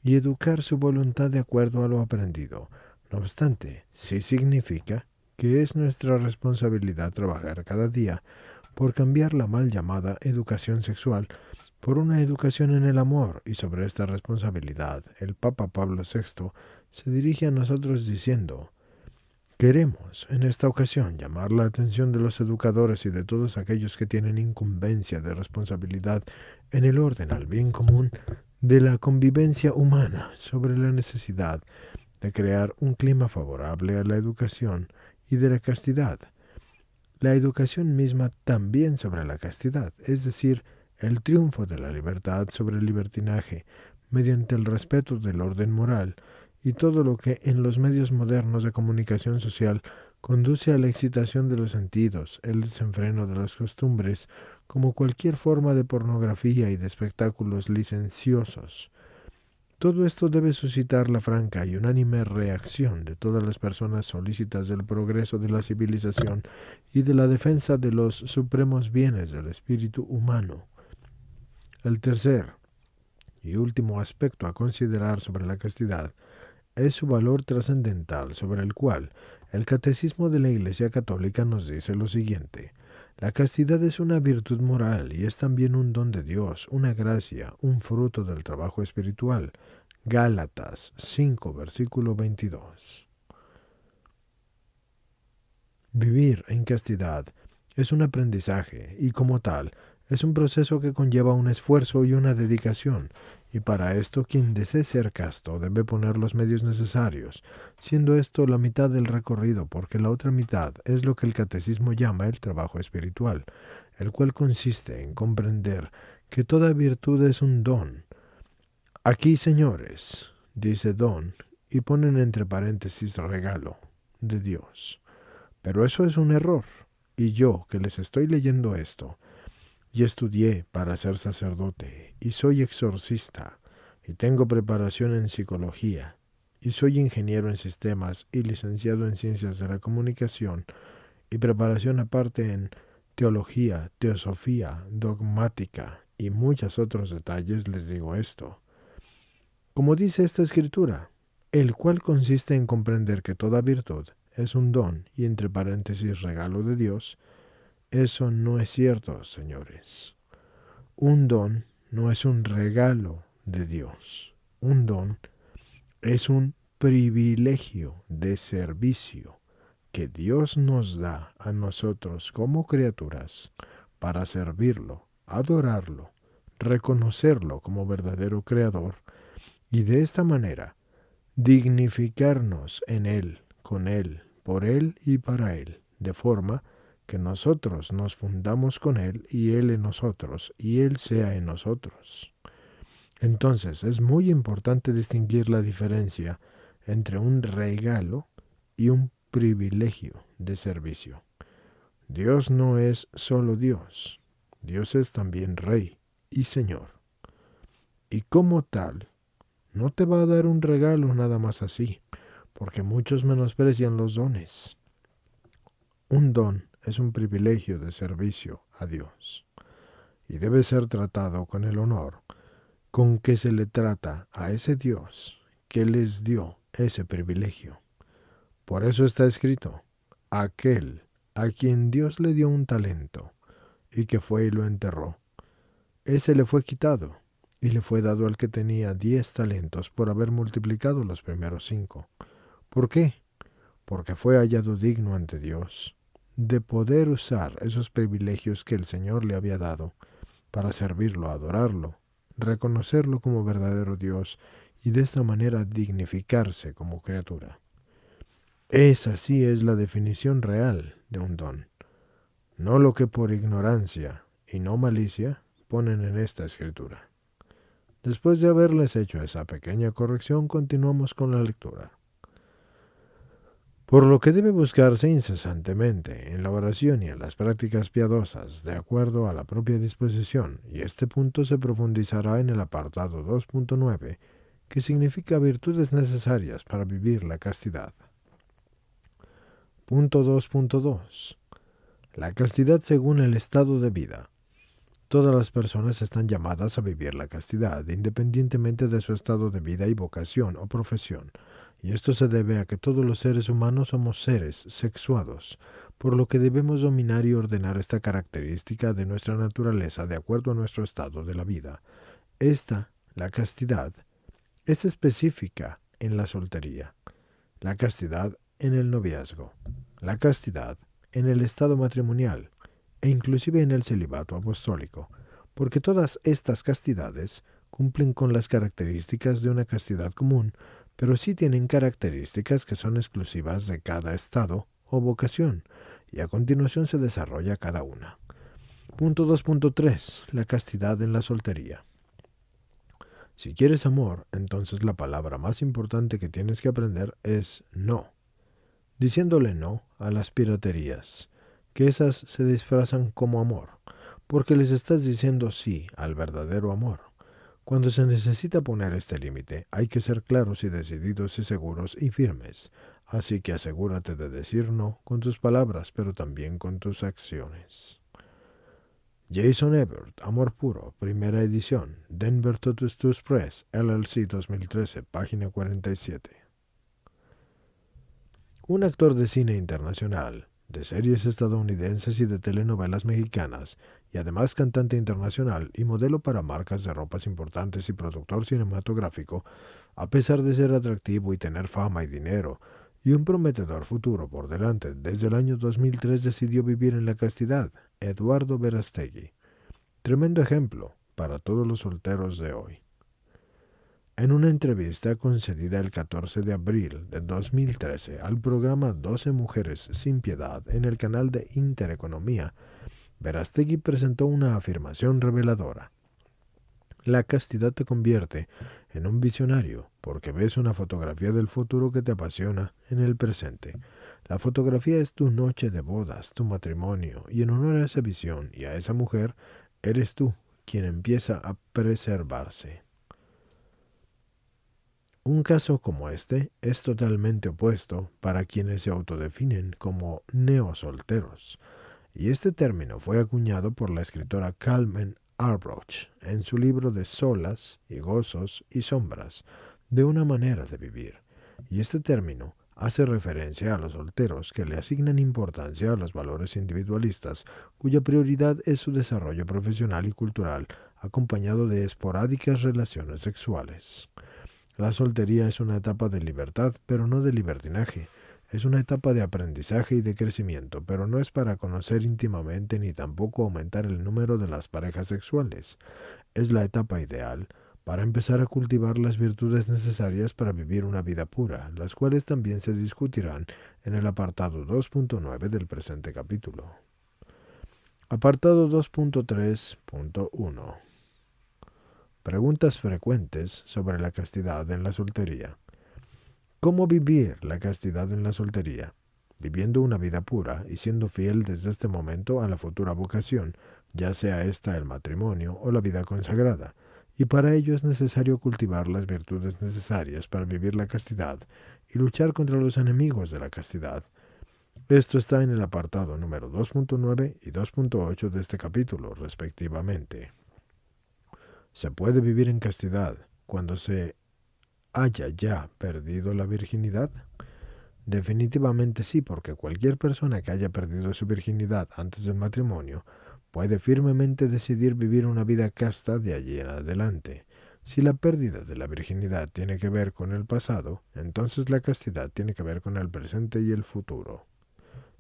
y educar su voluntad de acuerdo a lo aprendido. No obstante, sí significa que es nuestra responsabilidad trabajar cada día por cambiar la mal llamada educación sexual por una educación en el amor, y sobre esta responsabilidad el Papa Pablo VI se dirige a nosotros diciendo: queremos en esta ocasión llamar la atención de los educadores y de todos aquellos que tienen incumbencia de responsabilidad en el orden al bien común de la convivencia humana sobre la necesidad de crear un clima favorable a la educación y de la castidad. La educación misma también sobre la castidad, es decir, el triunfo de la libertad sobre el libertinaje, mediante el respeto del orden moral, y todo lo que en los medios modernos de comunicación social conduce a la excitación de los sentidos, el desenfreno de las costumbres, como cualquier forma de pornografía y de espectáculos licenciosos. Todo esto debe suscitar la franca y unánime reacción de todas las personas solícitas del progreso de la civilización y de la defensa de los supremos bienes del espíritu humano. El tercer y último aspecto a considerar sobre la castidad es su valor trascendental, sobre el cual el Catecismo de la Iglesia Católica nos dice lo siguiente: la castidad es una virtud moral y es también un don de Dios, una gracia, un fruto del trabajo espiritual. Gálatas 5, versículo 22. Vivir en castidad es un aprendizaje y como tal es un proceso que conlleva un esfuerzo y una dedicación, y para esto quien desee ser casto debe poner los medios necesarios, siendo esto la mitad del recorrido, porque la otra mitad es lo que el catecismo llama el trabajo espiritual, el cual consiste en comprender que toda virtud es un don. Aquí, señores, dice don, y ponen entre paréntesis regalo de Dios. Pero eso es un error, y yo que les estoy leyendo esto, y estudié para ser sacerdote, y soy exorcista, y tengo preparación en psicología, y soy ingeniero en sistemas y licenciado en ciencias de la comunicación, y preparación aparte en teología, teosofía, dogmática y muchos otros detalles, les digo esto. Como dice esta escritura, el cual consiste en comprender que toda virtud es un don y entre paréntesis regalo de Dios. Eso no es cierto, señores. Un don no es un regalo de Dios. Un don es un privilegio de servicio que Dios nos da a nosotros como criaturas para servirlo, adorarlo, reconocerlo como verdadero creador y de esta manera dignificarnos en Él, con Él, por Él y para Él, de forma que nosotros nos fundamos con Él y Él en nosotros y Él sea en nosotros. Entonces es muy importante distinguir la diferencia entre un regalo y un privilegio de servicio. Dios no es solo Dios, Dios es también Rey y Señor. Y como tal, no te va a dar un regalo nada más así, porque muchos menosprecian los dones. Un don es un privilegio de servicio a Dios y debe ser tratado con el honor con que se le trata a ese Dios que les dio ese privilegio. Por eso está escrito: aquel a quien Dios le dio un talento y que fue y lo enterró, ese le fue quitado, y le fue dado al que tenía 10 talentos por haber multiplicado los primeros 5. ¿Por qué? Porque fue hallado digno ante Dios de poder usar esos privilegios que el Señor le había dado para servirlo, adorarlo, reconocerlo como verdadero Dios y de esta manera dignificarse como criatura. Esa sí es la definición real de un don, no lo que por ignorancia y no malicia ponen en esta escritura. Después de haberles hecho esa pequeña corrección, continuamos con la lectura. Por lo que debe buscarse incesantemente en la oración y en las prácticas piadosas, de acuerdo a la propia disposición, y este punto se profundizará en el apartado 2.9, que significa virtudes necesarias para vivir la castidad. Punto 2.2. La castidad según el estado de vida. Todas las personas están llamadas a vivir la castidad, independientemente de su estado de vida y vocación o profesión, y esto se debe a que todos los seres humanos somos seres sexuados, por lo que debemos dominar y ordenar esta característica de nuestra naturaleza de acuerdo a nuestro estado de la vida. La castidad, es específica en la soltería, la castidad en el noviazgo, la castidad en el estado matrimonial, e inclusive en el celibato apostólico, porque todas estas castidades cumplen con las características de una castidad común, pero sí tienen características que son exclusivas de cada estado o vocación, y a continuación se desarrolla cada una. Punto 2.3. La castidad en la soltería. Si quieres amor, entonces la palabra más importante que tienes que aprender es no, diciéndole no a las piraterías, que esas se disfrazan como amor, porque les estás diciendo sí al verdadero amor. Cuando se necesita poner este límite, hay que ser claros y decididos y seguros y firmes, así que asegúrate de decir no con tus palabras, pero también con tus acciones. Jason Ebert, Amor Puro, primera edición, Denver Totus Press, LLC 2013, página 47. Un actor de cine internacional, de series estadounidenses y de telenovelas mexicanas, y además cantante internacional y modelo para marcas de ropas importantes y productor cinematográfico, a pesar de ser atractivo y tener fama y dinero, y un prometedor futuro por delante, desde el año 2003 decidió vivir en la castidad, Eduardo Verástegui. Tremendo ejemplo para todos los solteros de hoy. En una entrevista concedida el 14 de abril de 2013 al programa 12 Mujeres sin Piedad en el canal de Intereconomía, Verástegui presentó una afirmación reveladora. La castidad te convierte en un visionario porque ves una fotografía del futuro que te apasiona en el presente. La fotografía es tu noche de bodas, tu matrimonio, y en honor a esa visión y a esa mujer, eres tú quien empieza a preservarse. Un caso como este es totalmente opuesto para quienes se autodefinen como neosolteros, y este término fue acuñado por la escritora Carmen Arbroch en su libro de Solas y Gozos y Sombras, de una manera de vivir, y este término hace referencia a los solteros que le asignan importancia a los valores individualistas, cuya prioridad es su desarrollo profesional y cultural, acompañado de esporádicas relaciones sexuales. La soltería es una etapa de libertad, pero no de libertinaje. Es una etapa de aprendizaje y de crecimiento, pero no es para conocer íntimamente ni tampoco aumentar el número de las parejas sexuales. Es la etapa ideal para empezar a cultivar las virtudes necesarias para vivir una vida pura, las cuales también se discutirán en el apartado 2.9 del presente capítulo. Apartado 2.3.1. Preguntas frecuentes sobre la castidad en la soltería. ¿Cómo vivir la castidad en la soltería? Viviendo una vida pura y siendo fiel desde este momento a la futura vocación, ya sea esta el matrimonio o la vida consagrada, y para ello es necesario cultivar las virtudes necesarias para vivir la castidad y luchar contra los enemigos de la castidad. Esto está en el apartado número 2.9 y 2.8 de este capítulo, respectivamente. ¿Se puede vivir en castidad cuando se haya ya perdido la virginidad? Definitivamente sí, porque cualquier persona que haya perdido su virginidad antes del matrimonio puede firmemente decidir vivir una vida casta de allí en adelante. Si la pérdida de la virginidad tiene que ver con el pasado, entonces la castidad tiene que ver con el presente y el futuro.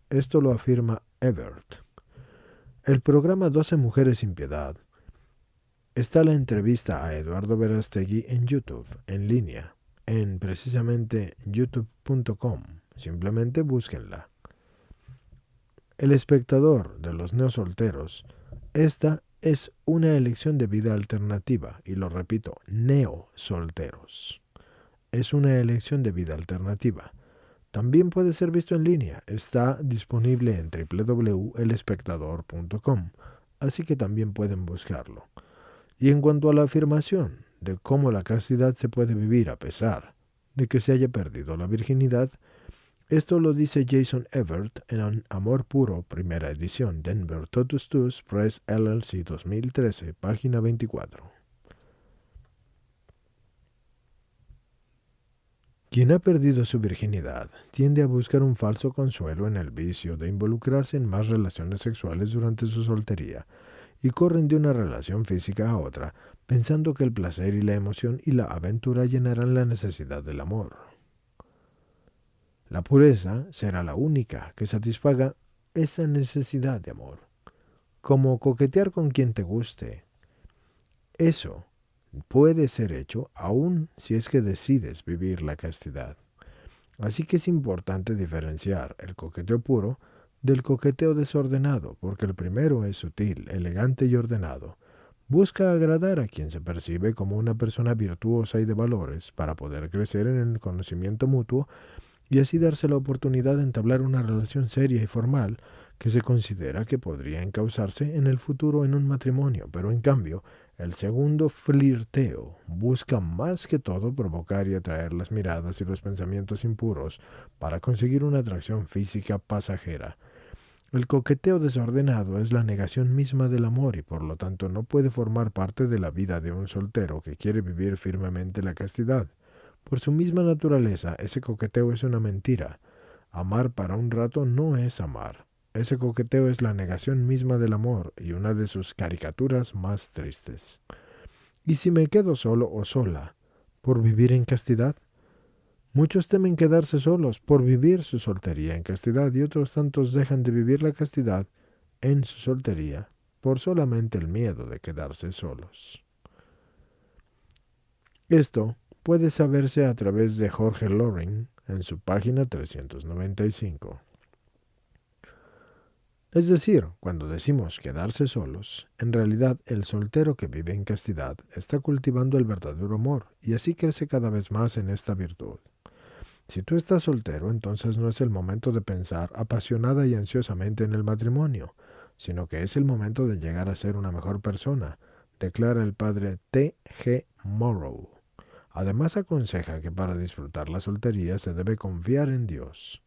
Esto lo afirma Ebert. El programa 12 Mujeres sin Piedad. Está la entrevista a Eduardo Verástegui en YouTube, en línea, en precisamente youtube.com. Simplemente búsquenla. El espectador de los neosolteros. Esta es una elección de vida alternativa, y lo repito, neosolteros. Es una elección de vida alternativa. También puede ser visto en línea. Está disponible en www.elespectador.com, así que también pueden buscarlo. Y en cuanto a la afirmación de cómo la castidad se puede vivir a pesar de que se haya perdido la virginidad, esto lo dice Jason Evert en Amor Puro, primera edición, Denver Totus Tus Press LLC 2013, página 24. Quien ha perdido su virginidad tiende a buscar un falso consuelo en el vicio de involucrarse en más relaciones sexuales durante su soltería, y corren de una relación física a otra, pensando que el placer y la emoción y la aventura llenarán la necesidad del amor. La pureza será la única que satisfaga esa necesidad de amor, como coquetear con quien te guste. Eso puede ser hecho aun si es que decides vivir la castidad. Así que es importante diferenciar el coqueteo puro del coqueteo desordenado, porque el primero es sutil, elegante y ordenado. Busca agradar a quien se percibe como una persona virtuosa y de valores para poder crecer en el conocimiento mutuo y así darse la oportunidad de entablar una relación seria y formal que se considera que podría encauzarse en el futuro en un matrimonio, pero en cambio, el segundo flirteo busca más que todo provocar y atraer las miradas y los pensamientos impuros para conseguir una atracción física pasajera. El coqueteo desordenado es la negación misma del amor y por lo tanto no puede formar parte de la vida de un soltero que quiere vivir firmemente la castidad. Por su misma naturaleza, ese coqueteo es una mentira. Amar para un rato no es amar. Ese coqueteo es la negación misma del amor y una de sus caricaturas más tristes. ¿Y si me quedo solo o sola por vivir en castidad? Muchos temen quedarse solos por vivir su soltería en castidad y otros tantos dejan de vivir la castidad en su soltería por solamente el miedo de quedarse solos. Esto puede saberse a través de Jorge Loring en su página 395. Es decir, cuando decimos quedarse solos, en realidad el soltero que vive en castidad está cultivando el verdadero amor y así crece cada vez más en esta virtud. Si tú estás soltero, entonces no es el momento de pensar apasionada y ansiosamente en el matrimonio, sino que es el momento de llegar a ser una mejor persona, declara el padre T. G. Morrow. Además aconseja que para disfrutar la soltería se debe confiar en Dios.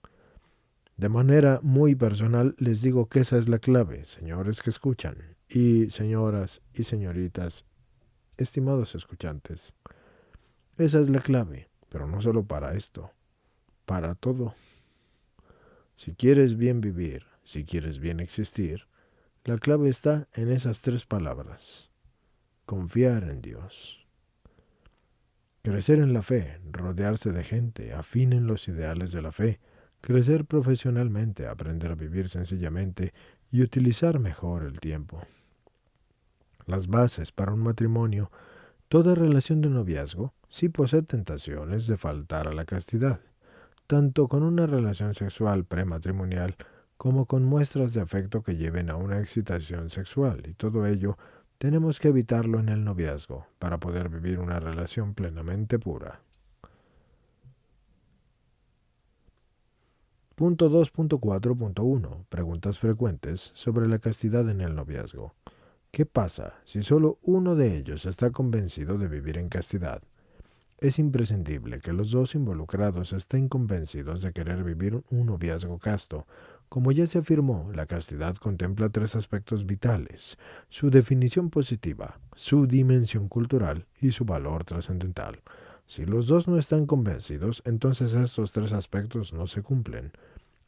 De manera muy personal les digo que esa es la clave, señores que escuchan, y señoras y señoritas, estimados escuchantes. Esa es la clave, pero no solo para esto, para todo. Si quieres bien vivir, si quieres bien existir, la clave está en esas tres palabras. Confiar en Dios. Crecer en la fe, rodearse de gente afín en los ideales de la fe, crecer profesionalmente, aprender a vivir sencillamente y utilizar mejor el tiempo. Las bases para un matrimonio. Toda relación de noviazgo sí posee tentaciones de faltar a la castidad, tanto con una relación sexual prematrimonial como con muestras de afecto que lleven a una excitación sexual, y todo ello tenemos que evitarlo en el noviazgo para poder vivir una relación plenamente pura. Punto 2.4.1. Preguntas frecuentes sobre la castidad en el noviazgo. ¿Qué pasa si solo uno de ellos está convencido de vivir en castidad? Es imprescindible que los dos involucrados estén convencidos de querer vivir un noviazgo casto. Como ya se afirmó, la castidad contempla tres aspectos vitales: su definición positiva, su dimensión cultural y su valor trascendental. Si los dos no están convencidos, entonces estos tres aspectos no se cumplen.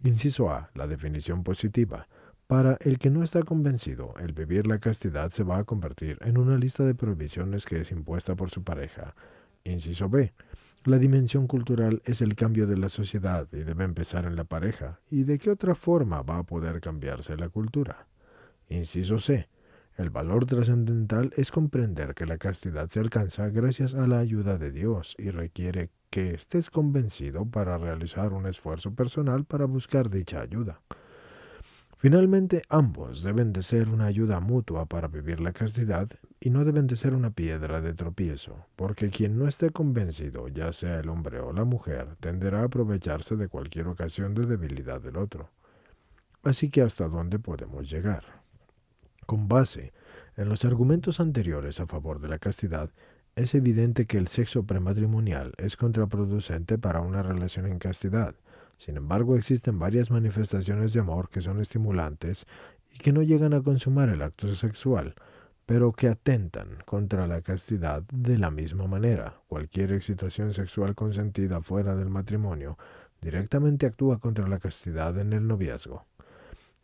Inciso A. La definición positiva. Para el que no está convencido, el vivir la castidad se va a convertir en una lista de prohibiciones que es impuesta por su pareja. Inciso B. La dimensión cultural es el cambio de la sociedad y debe empezar en la pareja. ¿Y de qué otra forma va a poder cambiarse la cultura? Inciso C. El valor trascendental es comprender que la castidad se alcanza gracias a la ayuda de Dios y requiere que estés convencido para realizar un esfuerzo personal para buscar dicha ayuda. Finalmente, ambos deben de ser una ayuda mutua para vivir la castidad y no deben de ser una piedra de tropiezo, porque quien no esté convencido, ya sea el hombre o la mujer, tenderá a aprovecharse de cualquier ocasión de debilidad del otro. Así que ¿hasta dónde podemos llegar? Con base en los argumentos anteriores a favor de la castidad, es evidente que el sexo prematrimonial es contraproducente para una relación en castidad. Sin embargo, existen varias manifestaciones de amor que son estimulantes y que no llegan a consumar el acto sexual, pero que atentan contra la castidad de la misma manera. Cualquier excitación sexual consentida fuera del matrimonio directamente actúa contra la castidad en el noviazgo.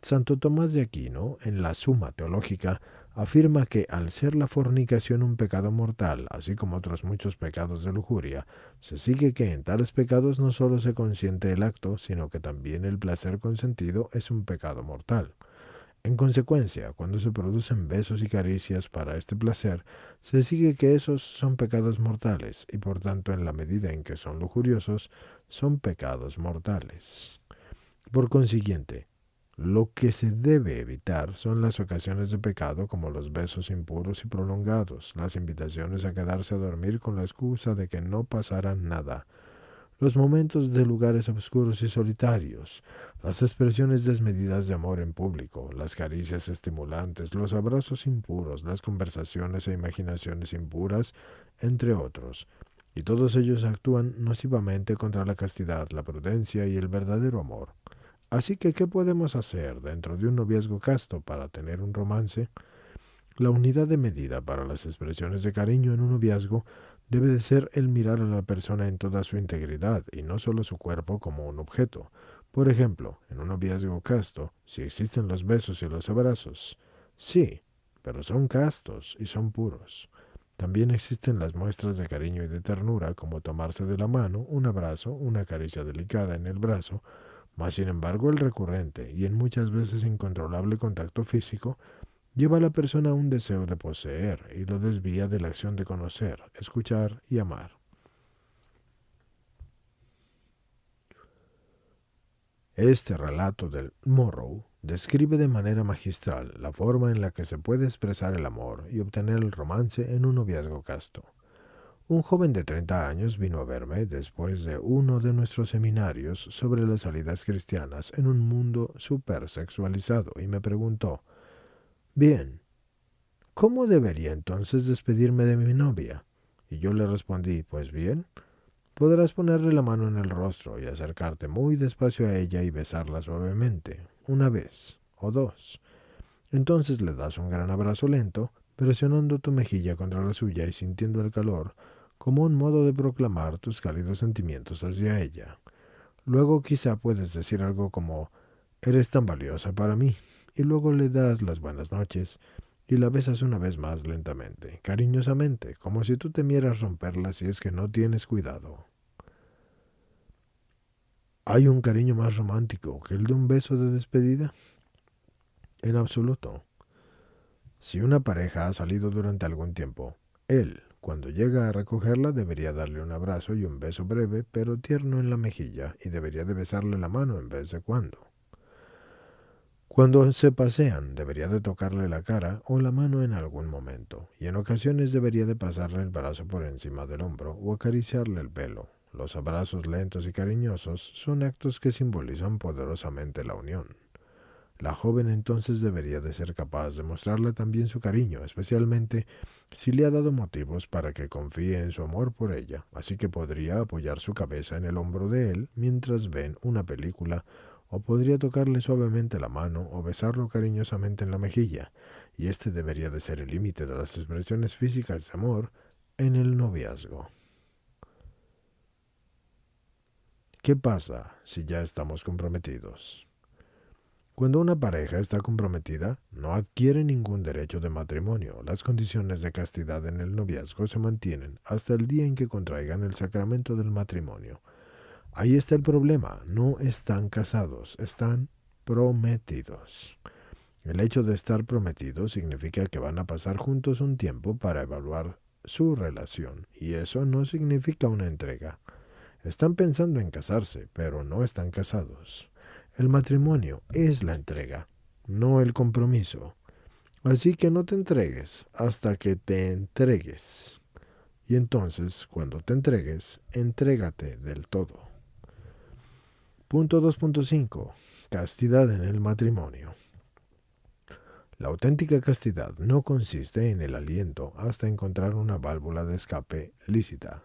Santo Tomás de Aquino, en la Suma Teológica, afirma que al ser la fornicación un pecado mortal, así como otros muchos pecados de lujuria, se sigue que en tales pecados no solo se consiente el acto, sino que también el placer consentido es un pecado mortal. En consecuencia, cuando se producen besos y caricias para este placer, se sigue que esos son pecados mortales y por tanto en la medida en que son lujuriosos, son pecados mortales. Por consiguiente, lo que se debe evitar son las ocasiones de pecado como los besos impuros y prolongados, las invitaciones a quedarse a dormir con la excusa de que no pasará nada, los momentos de lugares oscuros y solitarios, las expresiones desmedidas de amor en público, las caricias estimulantes, los abrazos impuros, las conversaciones e imaginaciones impuras, entre otros. Y todos ellos actúan nocivamente contra la castidad, la prudencia y el verdadero amor. Así que, ¿qué podemos hacer dentro de un noviazgo casto para tener un romance? La unidad de medida para las expresiones de cariño en un noviazgo debe de ser el mirar a la persona en toda su integridad y no solo su cuerpo como un objeto. Por ejemplo, en un noviazgo casto, si existen los besos y los abrazos, sí, pero son castos y son puros. También existen las muestras de cariño y de ternura, como tomarse de la mano, un abrazo, una caricia delicada en el brazo, mas sin embargo el recurrente y en muchas veces incontrolable contacto físico lleva a la persona a un deseo de poseer y lo desvía de la acción de conocer, escuchar y amar. Este relato del Morrow describe de manera magistral la forma en la que se puede expresar el amor y obtener el romance en un noviazgo casto. Un joven de 30 años vino a verme después de uno de nuestros seminarios sobre las salidas cristianas en un mundo supersexualizado y me preguntó, bien, ¿cómo debería entonces despedirme de mi novia? Y yo le respondí, pues bien, podrás ponerle la mano en el rostro y acercarte muy despacio a ella y besarla suavemente, una vez o dos. Entonces le das un gran abrazo lento, presionando tu mejilla contra la suya y sintiendo el calor, como un modo de proclamar tus cálidos sentimientos hacia ella. Luego quizá puedes decir algo como, eres tan valiosa para mí, y luego le das las buenas noches, y la besas una vez más lentamente, cariñosamente, como si tú temieras romperla si es que no tienes cuidado. ¿Hay un cariño más romántico que el de un beso de despedida? En absoluto. Si una pareja ha salido durante algún tiempo, él, cuando llega a recogerla, debería darle un abrazo y un beso breve pero tierno en la mejilla y debería de besarle la mano en vez de cuando. Cuando se pasean, debería de tocarle la cara o la mano en algún momento, y en ocasiones debería de pasarle el brazo por encima del hombro o acariciarle el pelo. Los abrazos lentos y cariñosos son actos que simbolizan poderosamente la unión. La joven entonces debería de ser capaz de mostrarle también su cariño, especialmente si le ha dado motivos para que confíe en su amor por ella, así que podría apoyar su cabeza en el hombro de él mientras ven una película, o podría tocarle suavemente la mano o besarlo cariñosamente en la mejilla, y este debería de ser el límite de las expresiones físicas de amor en el noviazgo. ¿Qué pasa si ya estamos comprometidos? Cuando una pareja está comprometida, no adquiere ningún derecho de matrimonio. Las condiciones de castidad en el noviazgo se mantienen hasta el día en que contraigan el sacramento del matrimonio. Ahí está el problema. No están casados, están prometidos. El hecho de estar prometidos significa que van a pasar juntos un tiempo para evaluar su relación, y eso no significa una entrega. Están pensando en casarse, pero no están casados. El matrimonio es la entrega, no el compromiso. Así que no te entregues hasta que te entregues. Y entonces, cuando te entregues, entrégate del todo. Punto 2.5. Castidad en el matrimonio. La auténtica castidad no consiste en el aliento hasta encontrar una válvula de escape lícita.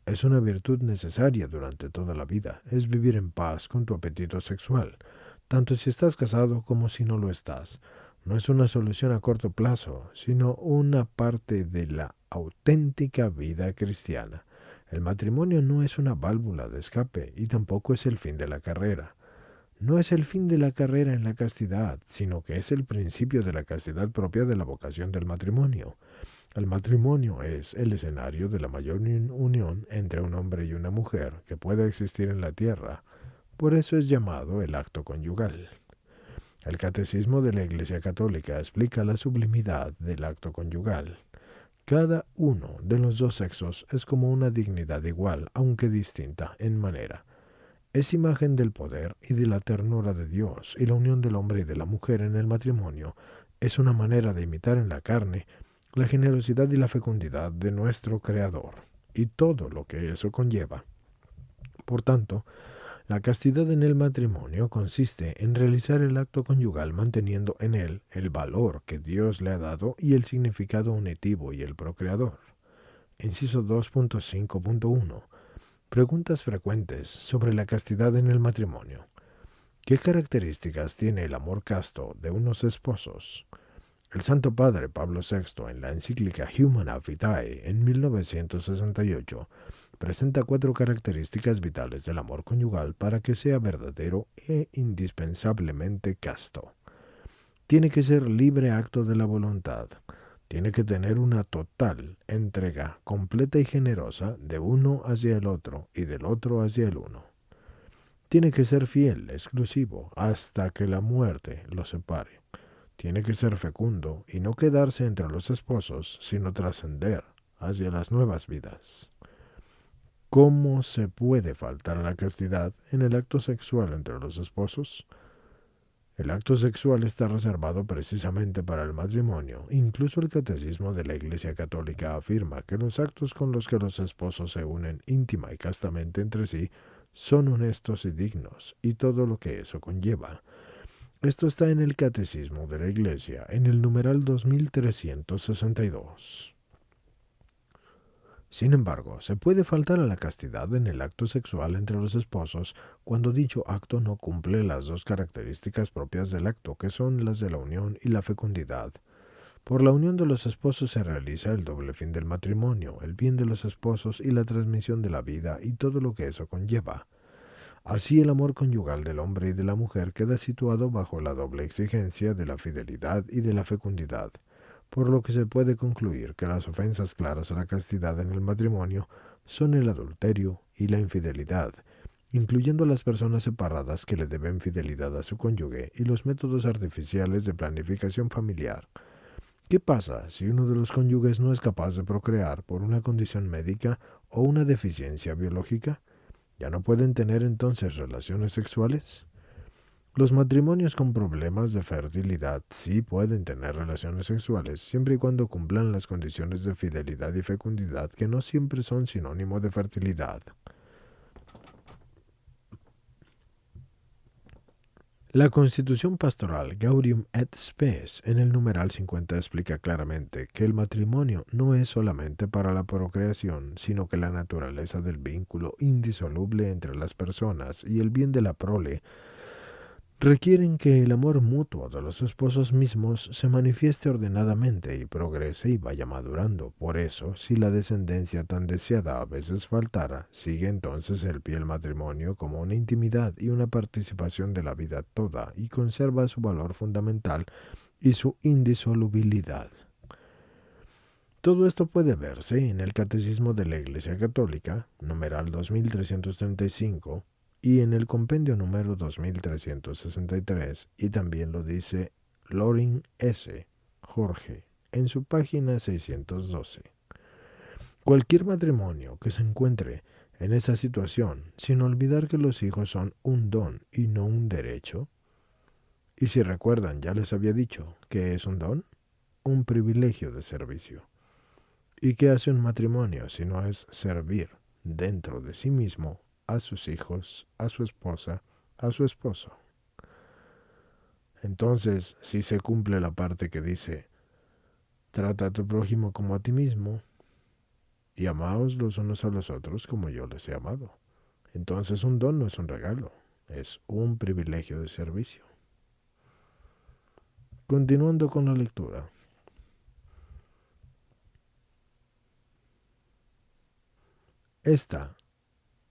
Es una virtud necesaria durante toda la vida. Es vivir en paz con tu apetito sexual, tanto si estás casado como si no lo estás. No es una solución a corto plazo, sino una parte de la auténtica vida cristiana. El matrimonio no es una válvula de escape y tampoco es el fin de la carrera. No es el fin de la carrera en la castidad, sino que es el principio de la castidad propia de la vocación del matrimonio. El matrimonio es el escenario de la mayor unión entre un hombre y una mujer que pueda existir en la tierra. Por eso es llamado el acto conyugal. El Catecismo de la Iglesia Católica explica la sublimidad del acto conyugal. Cada uno de los dos sexos es como una dignidad igual, aunque distinta en manera. Es imagen del poder y de la ternura de Dios, y la unión del hombre y de la mujer en el matrimonio es una manera de imitar en la carne la generosidad y la fecundidad de nuestro Creador, y todo lo que eso conlleva. Por tanto, la castidad en el matrimonio consiste en realizar el acto conyugal manteniendo en él el valor que Dios le ha dado y el significado unitivo y el procreador. Inciso 2.5.1. Preguntas frecuentes sobre la castidad en el matrimonio. ¿Qué características tiene el amor casto de unos esposos? El Santo Padre Pablo VI, en la encíclica Humana Vitae en 1968, presenta 4 características vitales del amor conyugal para que sea verdadero e indispensablemente casto. Tiene que ser libre acto de la voluntad. Tiene que tener una total entrega completa y generosa de uno hacia el otro y del otro hacia el uno. Tiene que ser fiel, exclusivo, hasta que la muerte lo separe. Tiene que ser fecundo y no quedarse entre los esposos, sino trascender hacia las nuevas vidas. ¿Cómo se puede faltar a la castidad en el acto sexual entre los esposos? El acto sexual está reservado precisamente para el matrimonio. Incluso el Catecismo de la Iglesia Católica afirma que los actos con los que los esposos se unen íntima y castamente entre sí son honestos y dignos, y todo lo que eso conlleva. Esto está en el Catecismo de la Iglesia, en el numeral 2362. Sin embargo, se puede faltar a la castidad en el acto sexual entre los esposos cuando dicho acto no cumple las 2 características propias del acto, que son las de la unión y la fecundidad. Por la unión de los esposos se realiza el doble fin del matrimonio, el bien de los esposos y la transmisión de la vida y todo lo que eso conlleva. Así el amor conyugal del hombre y de la mujer queda situado bajo la doble exigencia de la fidelidad y de la fecundidad, por lo que se puede concluir que las ofensas claras a la castidad en el matrimonio son el adulterio y la infidelidad, incluyendo a las personas separadas que le deben fidelidad a su cónyuge y los métodos artificiales de planificación familiar. ¿Qué pasa si uno de los cónyuges no es capaz de procrear por una condición médica o una deficiencia biológica? ¿Ya no pueden tener entonces relaciones sexuales? Los matrimonios con problemas de fertilidad sí pueden tener relaciones sexuales siempre y cuando cumplan las condiciones de fidelidad y fecundidad, que no siempre son sinónimo de fertilidad. La Constitución Pastoral Gaudium et Spes en el numeral 50 explica claramente que el matrimonio no es solamente para la procreación, sino que la naturaleza del vínculo indisoluble entre las personas y el bien de la prole requieren que el amor mutuo de los esposos mismos se manifieste ordenadamente y progrese y vaya madurando. Por eso, si la descendencia tan deseada a veces faltara, sigue entonces el pie el matrimonio como una intimidad y una participación de la vida toda y conserva su valor fundamental y su indisolubilidad. Todo esto puede verse en el Catecismo de la Iglesia Católica, numeral 2335, y en el compendio número 2363, y también lo dice Loring S. Jorge en su página 612. Cualquier matrimonio que se encuentre en esa situación, sin olvidar que los hijos son un don y no un derecho, y si recuerdan, ya les había dicho que es un don, un privilegio de servicio. ¿Y qué hace un matrimonio si no es servir dentro de sí mismo a sus hijos, a su esposa, a su esposo? Entonces, si se cumple la parte que dice, trata a tu prójimo como a ti mismo y amaos los unos a los otros como yo les he amado. Entonces un don no es un regalo, es un privilegio de servicio. Continuando con la lectura. Esta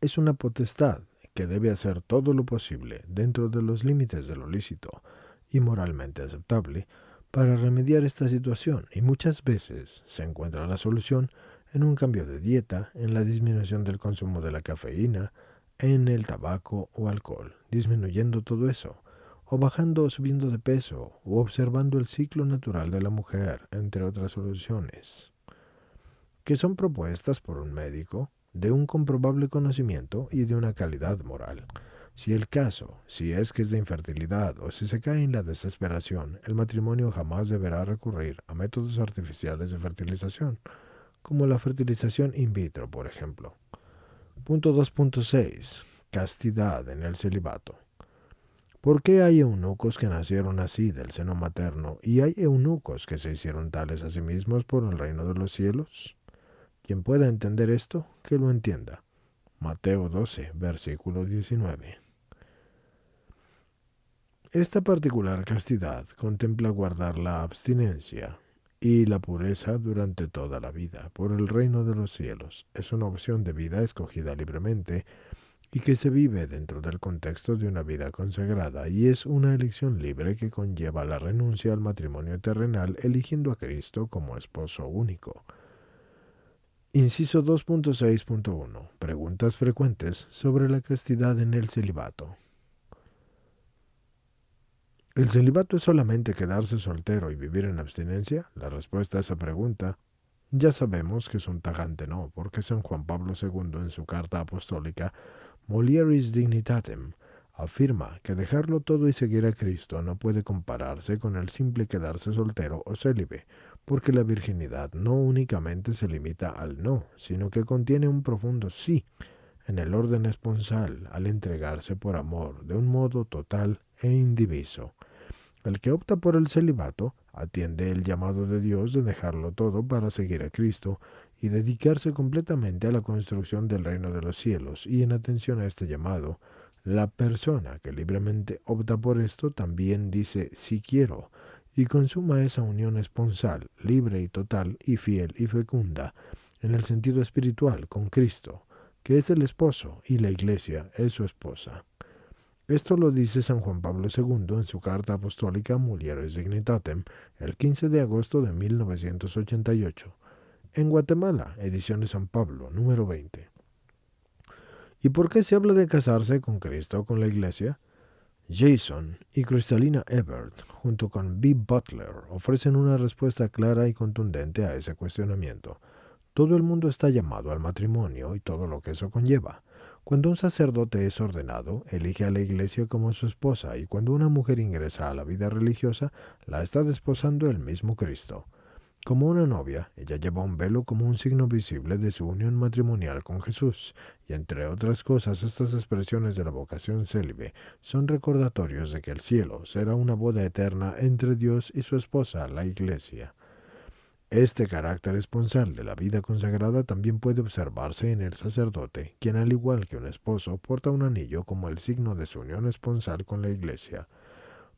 es una potestad que debe hacer todo lo posible dentro de los límites de lo lícito y moralmente aceptable para remediar esta situación, y muchas veces se encuentra la solución en un cambio de dieta, en la disminución del consumo de la cafeína, en el tabaco o alcohol, disminuyendo todo eso, o bajando o subiendo de peso, o observando el ciclo natural de la mujer, entre otras soluciones, que son propuestas por un médico de un comprobable conocimiento y de una calidad moral. Si el caso, si es que es de infertilidad o si se cae en la desesperación, el matrimonio jamás deberá recurrir a métodos artificiales de fertilización, como la fertilización in vitro, por ejemplo. Punto 2.6. Castidad en el celibato. ¿Por qué hay eunucos que nacieron así del seno materno y hay eunucos que se hicieron tales a sí mismos por el reino de los cielos? Quien pueda entender esto, que lo entienda. Mateo 12, versículo 19. Esta particular castidad contempla guardar la abstinencia y la pureza durante toda la vida por el reino de los cielos. Es una opción de vida escogida libremente y que se vive dentro del contexto de una vida consagrada, y es una elección libre que conlleva la renuncia al matrimonio terrenal eligiendo a Cristo como esposo único. Inciso 2.6.1. Preguntas frecuentes sobre la castidad en el celibato. ¿El celibato es solamente quedarse soltero y vivir en abstinencia? La respuesta a esa pregunta ya sabemos que es un tajante no, porque San Juan Pablo II en su carta apostólica Mulieris Dignitatem afirma que dejarlo todo y seguir a Cristo no puede compararse con el simple quedarse soltero o célibe, porque la virginidad no únicamente se limita al no, sino que contiene un profundo sí en el orden esponsal al entregarse por amor de un modo total e indiviso. El que opta por el celibato atiende el llamado de Dios de dejarlo todo para seguir a Cristo y dedicarse completamente a la construcción del reino de los cielos, y en atención a este llamado, la persona que libremente opta por esto también dice sí quiero, y consuma esa unión esponsal, libre y total y fiel y fecunda, en el sentido espiritual con Cristo, que es el esposo y la iglesia es su esposa. Esto lo dice San Juan Pablo II en su carta apostólica Mulieris Dignitatem el 15 de agosto de 1988. En Guatemala, Ediciones San Pablo, número 20. ¿Y por qué se habla de casarse con Cristo o con la Iglesia? Jason y Cristalina Ebert, junto con B. Butler, ofrecen una respuesta clara y contundente a ese cuestionamiento. Todo el mundo está llamado al matrimonio y todo lo que eso conlleva. Cuando un sacerdote es ordenado, elige a la iglesia como su esposa, y cuando una mujer ingresa a la vida religiosa, la está desposando el mismo Cristo. Como una novia, ella lleva un velo como un signo visible de su unión matrimonial con Jesús, y entre otras cosas estas expresiones de la vocación célibe son recordatorios de que el cielo será una boda eterna entre Dios y su esposa, la Iglesia. Este carácter esponsal de la vida consagrada también puede observarse en el sacerdote, quien al igual que un esposo porta un anillo como el signo de su unión esponsal con la Iglesia.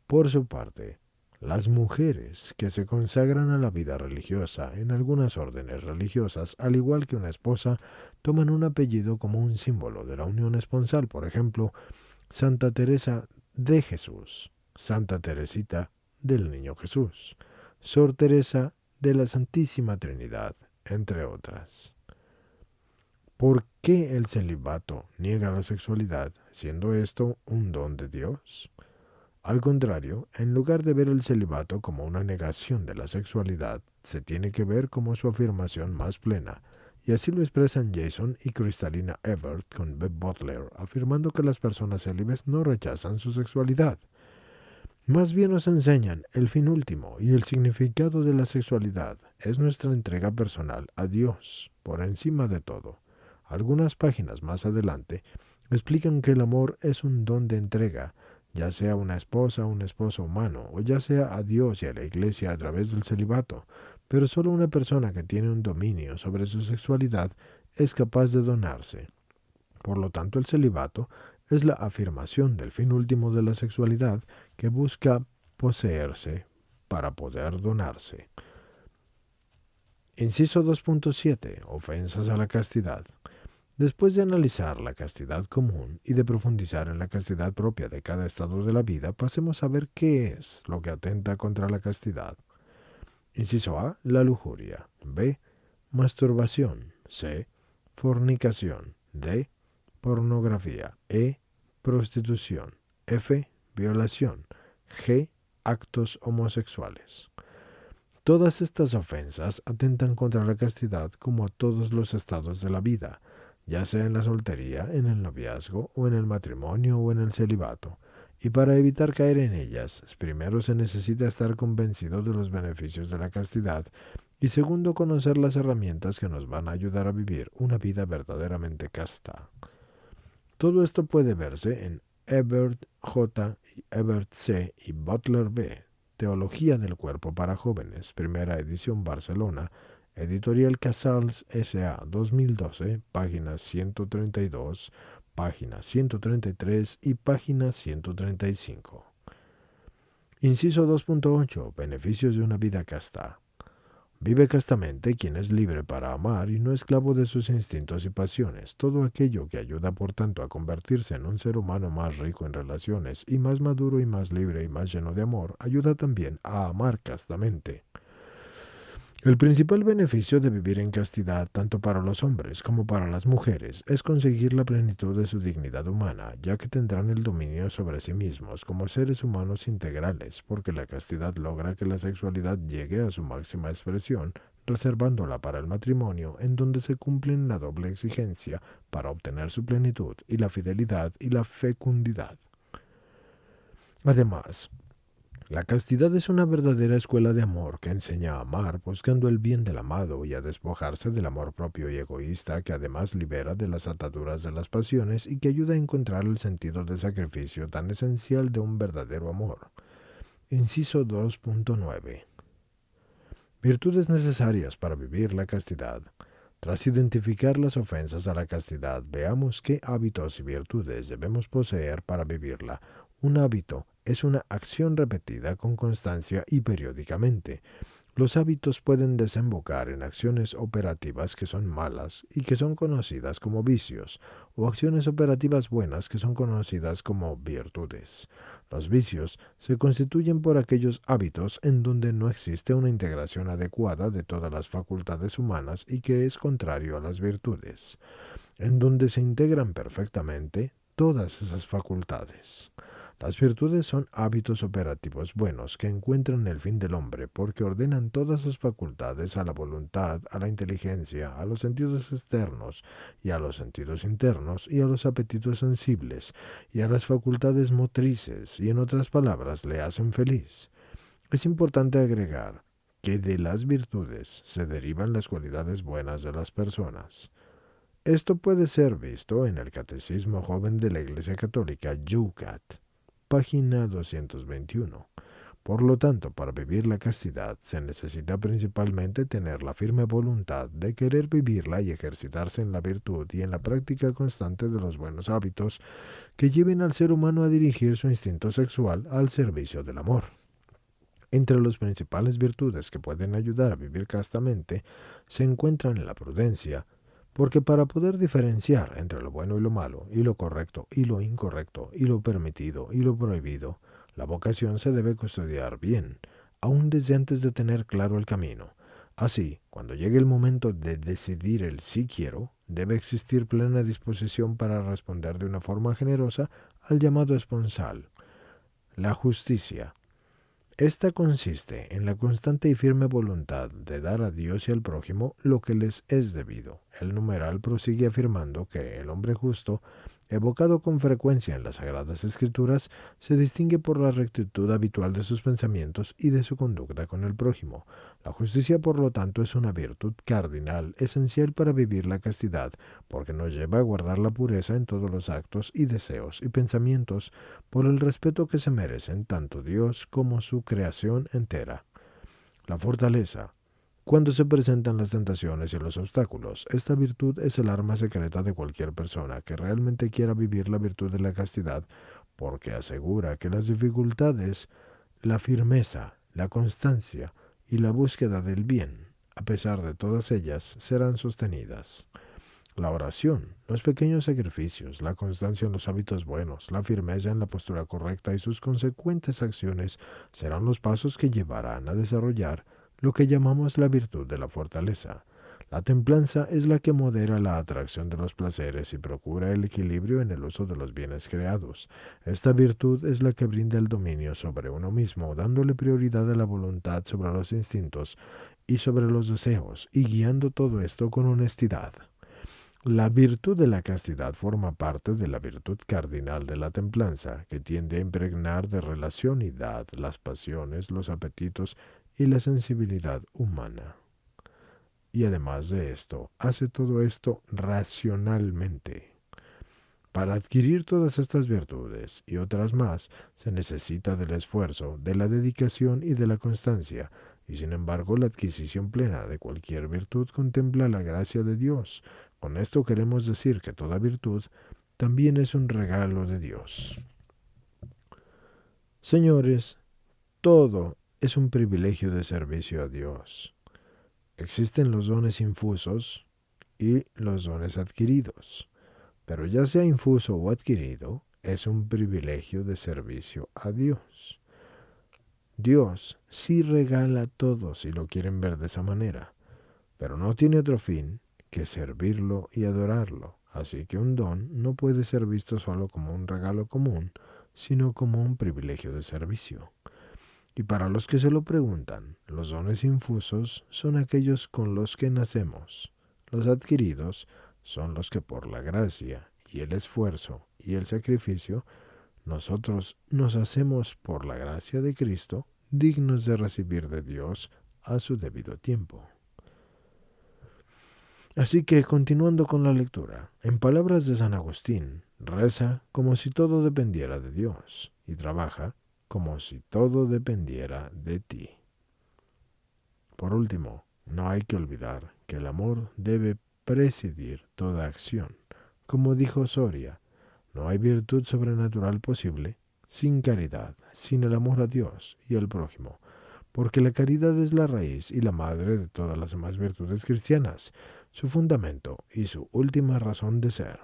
Por su parte, las mujeres que se consagran a la vida religiosa en algunas órdenes religiosas, al igual que una esposa, toman un apellido como un símbolo de la unión esponsal. Por ejemplo, Santa Teresa de Jesús, Santa Teresita del Niño Jesús, Sor Teresa de la Santísima Trinidad, entre otras. ¿Por qué el celibato niega la sexualidad, siendo esto un don de Dios? Al contrario, en lugar de ver el celibato como una negación de la sexualidad, se tiene que ver como su afirmación más plena, y así lo expresan Jason y Cristalina Everett con Beth Butler, afirmando que las personas célibes no rechazan su sexualidad. Más bien nos enseñan el fin último y el significado de la sexualidad es nuestra entrega personal a Dios, por encima de todo. Algunas páginas más adelante explican que el amor es un don de entrega, ya sea una esposa o un esposo humano, o ya sea a Dios y a la Iglesia a través del celibato, pero solo una persona que tiene un dominio sobre su sexualidad es capaz de donarse. Por lo tanto, el celibato es la afirmación del fin último de la sexualidad que busca poseerse para poder donarse. Inciso 2.7. Ofensas a la castidad. Después de analizar la castidad común y de profundizar en la castidad propia de cada estado de la vida, pasemos a ver qué es lo que atenta contra la castidad. Inciso A. La lujuria. B. Masturbación. C. Fornicación. D. Pornografía. E. Prostitución. F. Violación. G. Actos homosexuales. Todas estas ofensas atentan contra la castidad como a todos los estados de la vida, ya sea en la soltería, en el noviazgo, o en el matrimonio, o en el celibato. Y para evitar caer en ellas, primero se necesita estar convencido de los beneficios de la castidad, y segundo conocer las herramientas que nos van a ayudar a vivir una vida verdaderamente casta. Todo esto puede verse en Ebert J., Ebert C. y Butler B. Teología del Cuerpo para Jóvenes, primera edición Barcelona, Editorial Casals S.A. 2012, páginas 132, página 133 y página 135. Inciso 2.8. Beneficios de una vida casta. Vive castamente quien es libre para amar y no esclavo de sus instintos y pasiones. Todo aquello que ayuda, por tanto, a convertirse en un ser humano más rico en relaciones y más maduro y más libre y más lleno de amor, ayuda también a amar castamente. El principal beneficio de vivir en castidad, tanto para los hombres como para las mujeres, es conseguir la plenitud de su dignidad humana, ya que tendrán el dominio sobre sí mismos como seres humanos integrales, porque la castidad logra que la sexualidad llegue a su máxima expresión, reservándola para el matrimonio, en donde se cumplen la doble exigencia para obtener su plenitud, y la fidelidad y la fecundidad. Además, la castidad es una verdadera escuela de amor que enseña a amar buscando el bien del amado y a despojarse del amor propio y egoísta, que además libera de las ataduras de las pasiones y que ayuda a encontrar el sentido de sacrificio tan esencial de un verdadero amor. Inciso 2.9. Virtudes necesarias para vivir la castidad. Tras identificar las ofensas a la castidad, veamos qué hábitos y virtudes debemos poseer para vivirla. Un hábito es una acción repetida con constancia y periódicamente. Los hábitos pueden desembocar en acciones operativas que son malas y que son conocidas como vicios, o acciones operativas buenas que son conocidas como virtudes. Los vicios se constituyen por aquellos hábitos en donde no existe una integración adecuada de todas las facultades humanas y que es contrario a las virtudes, en donde se integran perfectamente todas esas facultades. Las virtudes son hábitos operativos buenos que encuentran el fin del hombre porque ordenan todas sus facultades a la voluntad, a la inteligencia, a los sentidos externos y a los sentidos internos y a los apetitos sensibles y a las facultades motrices y en otras palabras le hacen feliz. Es importante agregar que de las virtudes se derivan las cualidades buenas de las personas. Esto puede ser visto en el Catecismo Joven de la Iglesia Católica, Yucat, página 221. Por lo tanto, para vivir la castidad se necesita principalmente tener la firme voluntad de querer vivirla y ejercitarse en la virtud y en la práctica constante de los buenos hábitos que lleven al ser humano a dirigir su instinto sexual al servicio del amor. Entre las principales virtudes que pueden ayudar a vivir castamente se encuentran la prudencia, porque para poder diferenciar entre lo bueno y lo malo, y lo correcto y lo incorrecto, y lo permitido y lo prohibido, la vocación se debe custodiar bien, aun desde antes de tener claro el camino. Así, cuando llegue el momento de decidir el sí quiero, debe existir plena disposición para responder de una forma generosa al llamado esponsal. La justicia. Esta consiste en la constante y firme voluntad de dar a Dios y al prójimo lo que les es debido. El numeral prosigue afirmando que el hombre justo, evocado con frecuencia en las Sagradas Escrituras, se distingue por la rectitud habitual de sus pensamientos y de su conducta con el prójimo. La justicia, por lo tanto, es una virtud cardinal, esencial para vivir la castidad, porque nos lleva a guardar la pureza en todos los actos y deseos y pensamientos, por el respeto que se merecen tanto Dios como su creación entera. La fortaleza. Cuando se presentan las tentaciones y los obstáculos, esta virtud es el arma secreta de cualquier persona que realmente quiera vivir la virtud de la castidad, porque asegura que las dificultades, la firmeza, la constancia y la búsqueda del bien, a pesar de todas ellas, serán sostenidas. La oración, los pequeños sacrificios, la constancia en los hábitos buenos, la firmeza en la postura correcta y sus consecuentes acciones serán los pasos que llevarán a desarrollar lo que llamamos la virtud de la fortaleza. La templanza es la que modera la atracción de los placeres y procura el equilibrio en el uso de los bienes creados. Esta virtud es la que brinda el dominio sobre uno mismo, dándole prioridad a la voluntad sobre los instintos y sobre los deseos, y guiando todo esto con honestidad. La virtud de la castidad forma parte de la virtud cardinal de la templanza, que tiende a impregnar de relacionidad las pasiones, los apetitos y la sensibilidad humana. Y además de esto, hace todo esto racionalmente. Para adquirir todas estas virtudes y otras más, se necesita del esfuerzo, de la dedicación y de la constancia, y sin embargo la adquisición plena de cualquier virtud contempla la gracia de Dios. Con esto queremos decir que toda virtud también es un regalo de Dios. Señores, todo es un privilegio de servicio a Dios. Existen los dones infusos y los dones adquiridos, pero ya sea infuso o adquirido, es un privilegio de servicio a Dios. Dios sí regala todo si lo quieren ver de esa manera, pero no tiene otro fin que servirlo y adorarlo. Así que un don no puede ser visto solo como un regalo común, sino como un privilegio de servicio. Y para los que se lo preguntan, los dones infusos son aquellos con los que nacemos. Los adquiridos son los que por la gracia y el esfuerzo y el sacrificio nosotros nos hacemos por la gracia de Cristo dignos de recibir de Dios a su debido tiempo. Así que, continuando con la lectura, en palabras de San Agustín, reza como si todo dependiera de Dios y trabaja como si todo dependiera de ti. Por último, no hay que olvidar que el amor debe presidir toda acción. Como dijo Soria, no hay virtud sobrenatural posible sin caridad, sin el amor a Dios y al prójimo, porque la caridad es la raíz y la madre de todas las demás virtudes cristianas, su fundamento y su última razón de ser.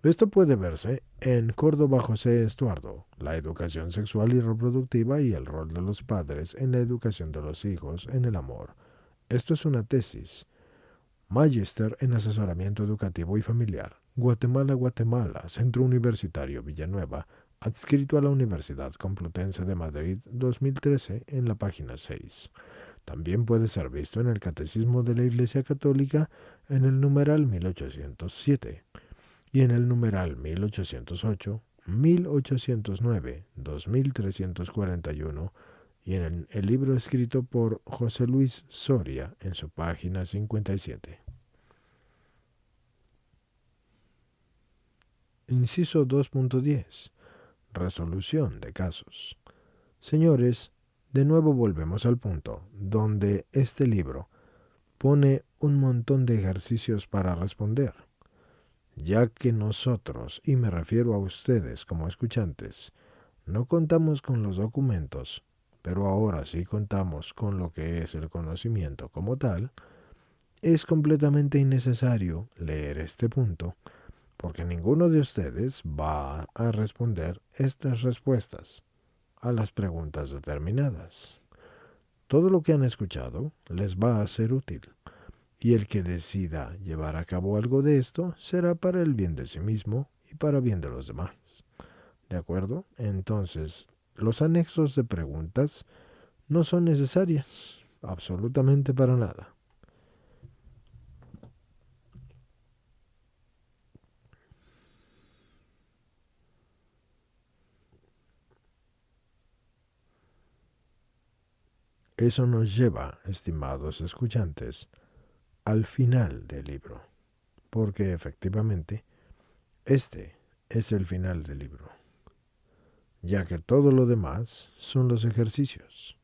Esto puede verse en Córdoba José Estuardo, la educación sexual y reproductiva y el rol de los padres en la educación de los hijos en el amor. Esto es una tesis. Magíster en asesoramiento educativo y familiar. Guatemala, Guatemala, Centro Universitario Villanueva, adscrito a la Universidad Complutense de Madrid 2013 en la página 6. También puede ser visto en el Catecismo de la Iglesia Católica en el numeral 1807 y en el numeral 1808, 1809, 2341 y en el libro escrito por José Luis Soria en su página 57. Inciso 2.10. Resolución de casos. Señores, de nuevo volvemos al punto donde este libro pone un montón de ejercicios para responder, ya que nosotros, y me refiero a ustedes como escuchantes, no contamos con los documentos, pero ahora sí contamos con lo que es el conocimiento como tal. Es completamente innecesario leer este punto, porque ninguno de ustedes va a responder estas respuestas a las preguntas determinadas. Todo lo que han escuchado les va a ser útil, y el que decida llevar a cabo algo de esto será para el bien de sí mismo y para bien de los demás. ¿De acuerdo? Entonces, los anexos de preguntas no son necesarias, absolutamente para nada. Eso nos lleva, estimados escuchantes, al final del libro, porque efectivamente este es el final del libro, ya que todo lo demás son los ejercicios.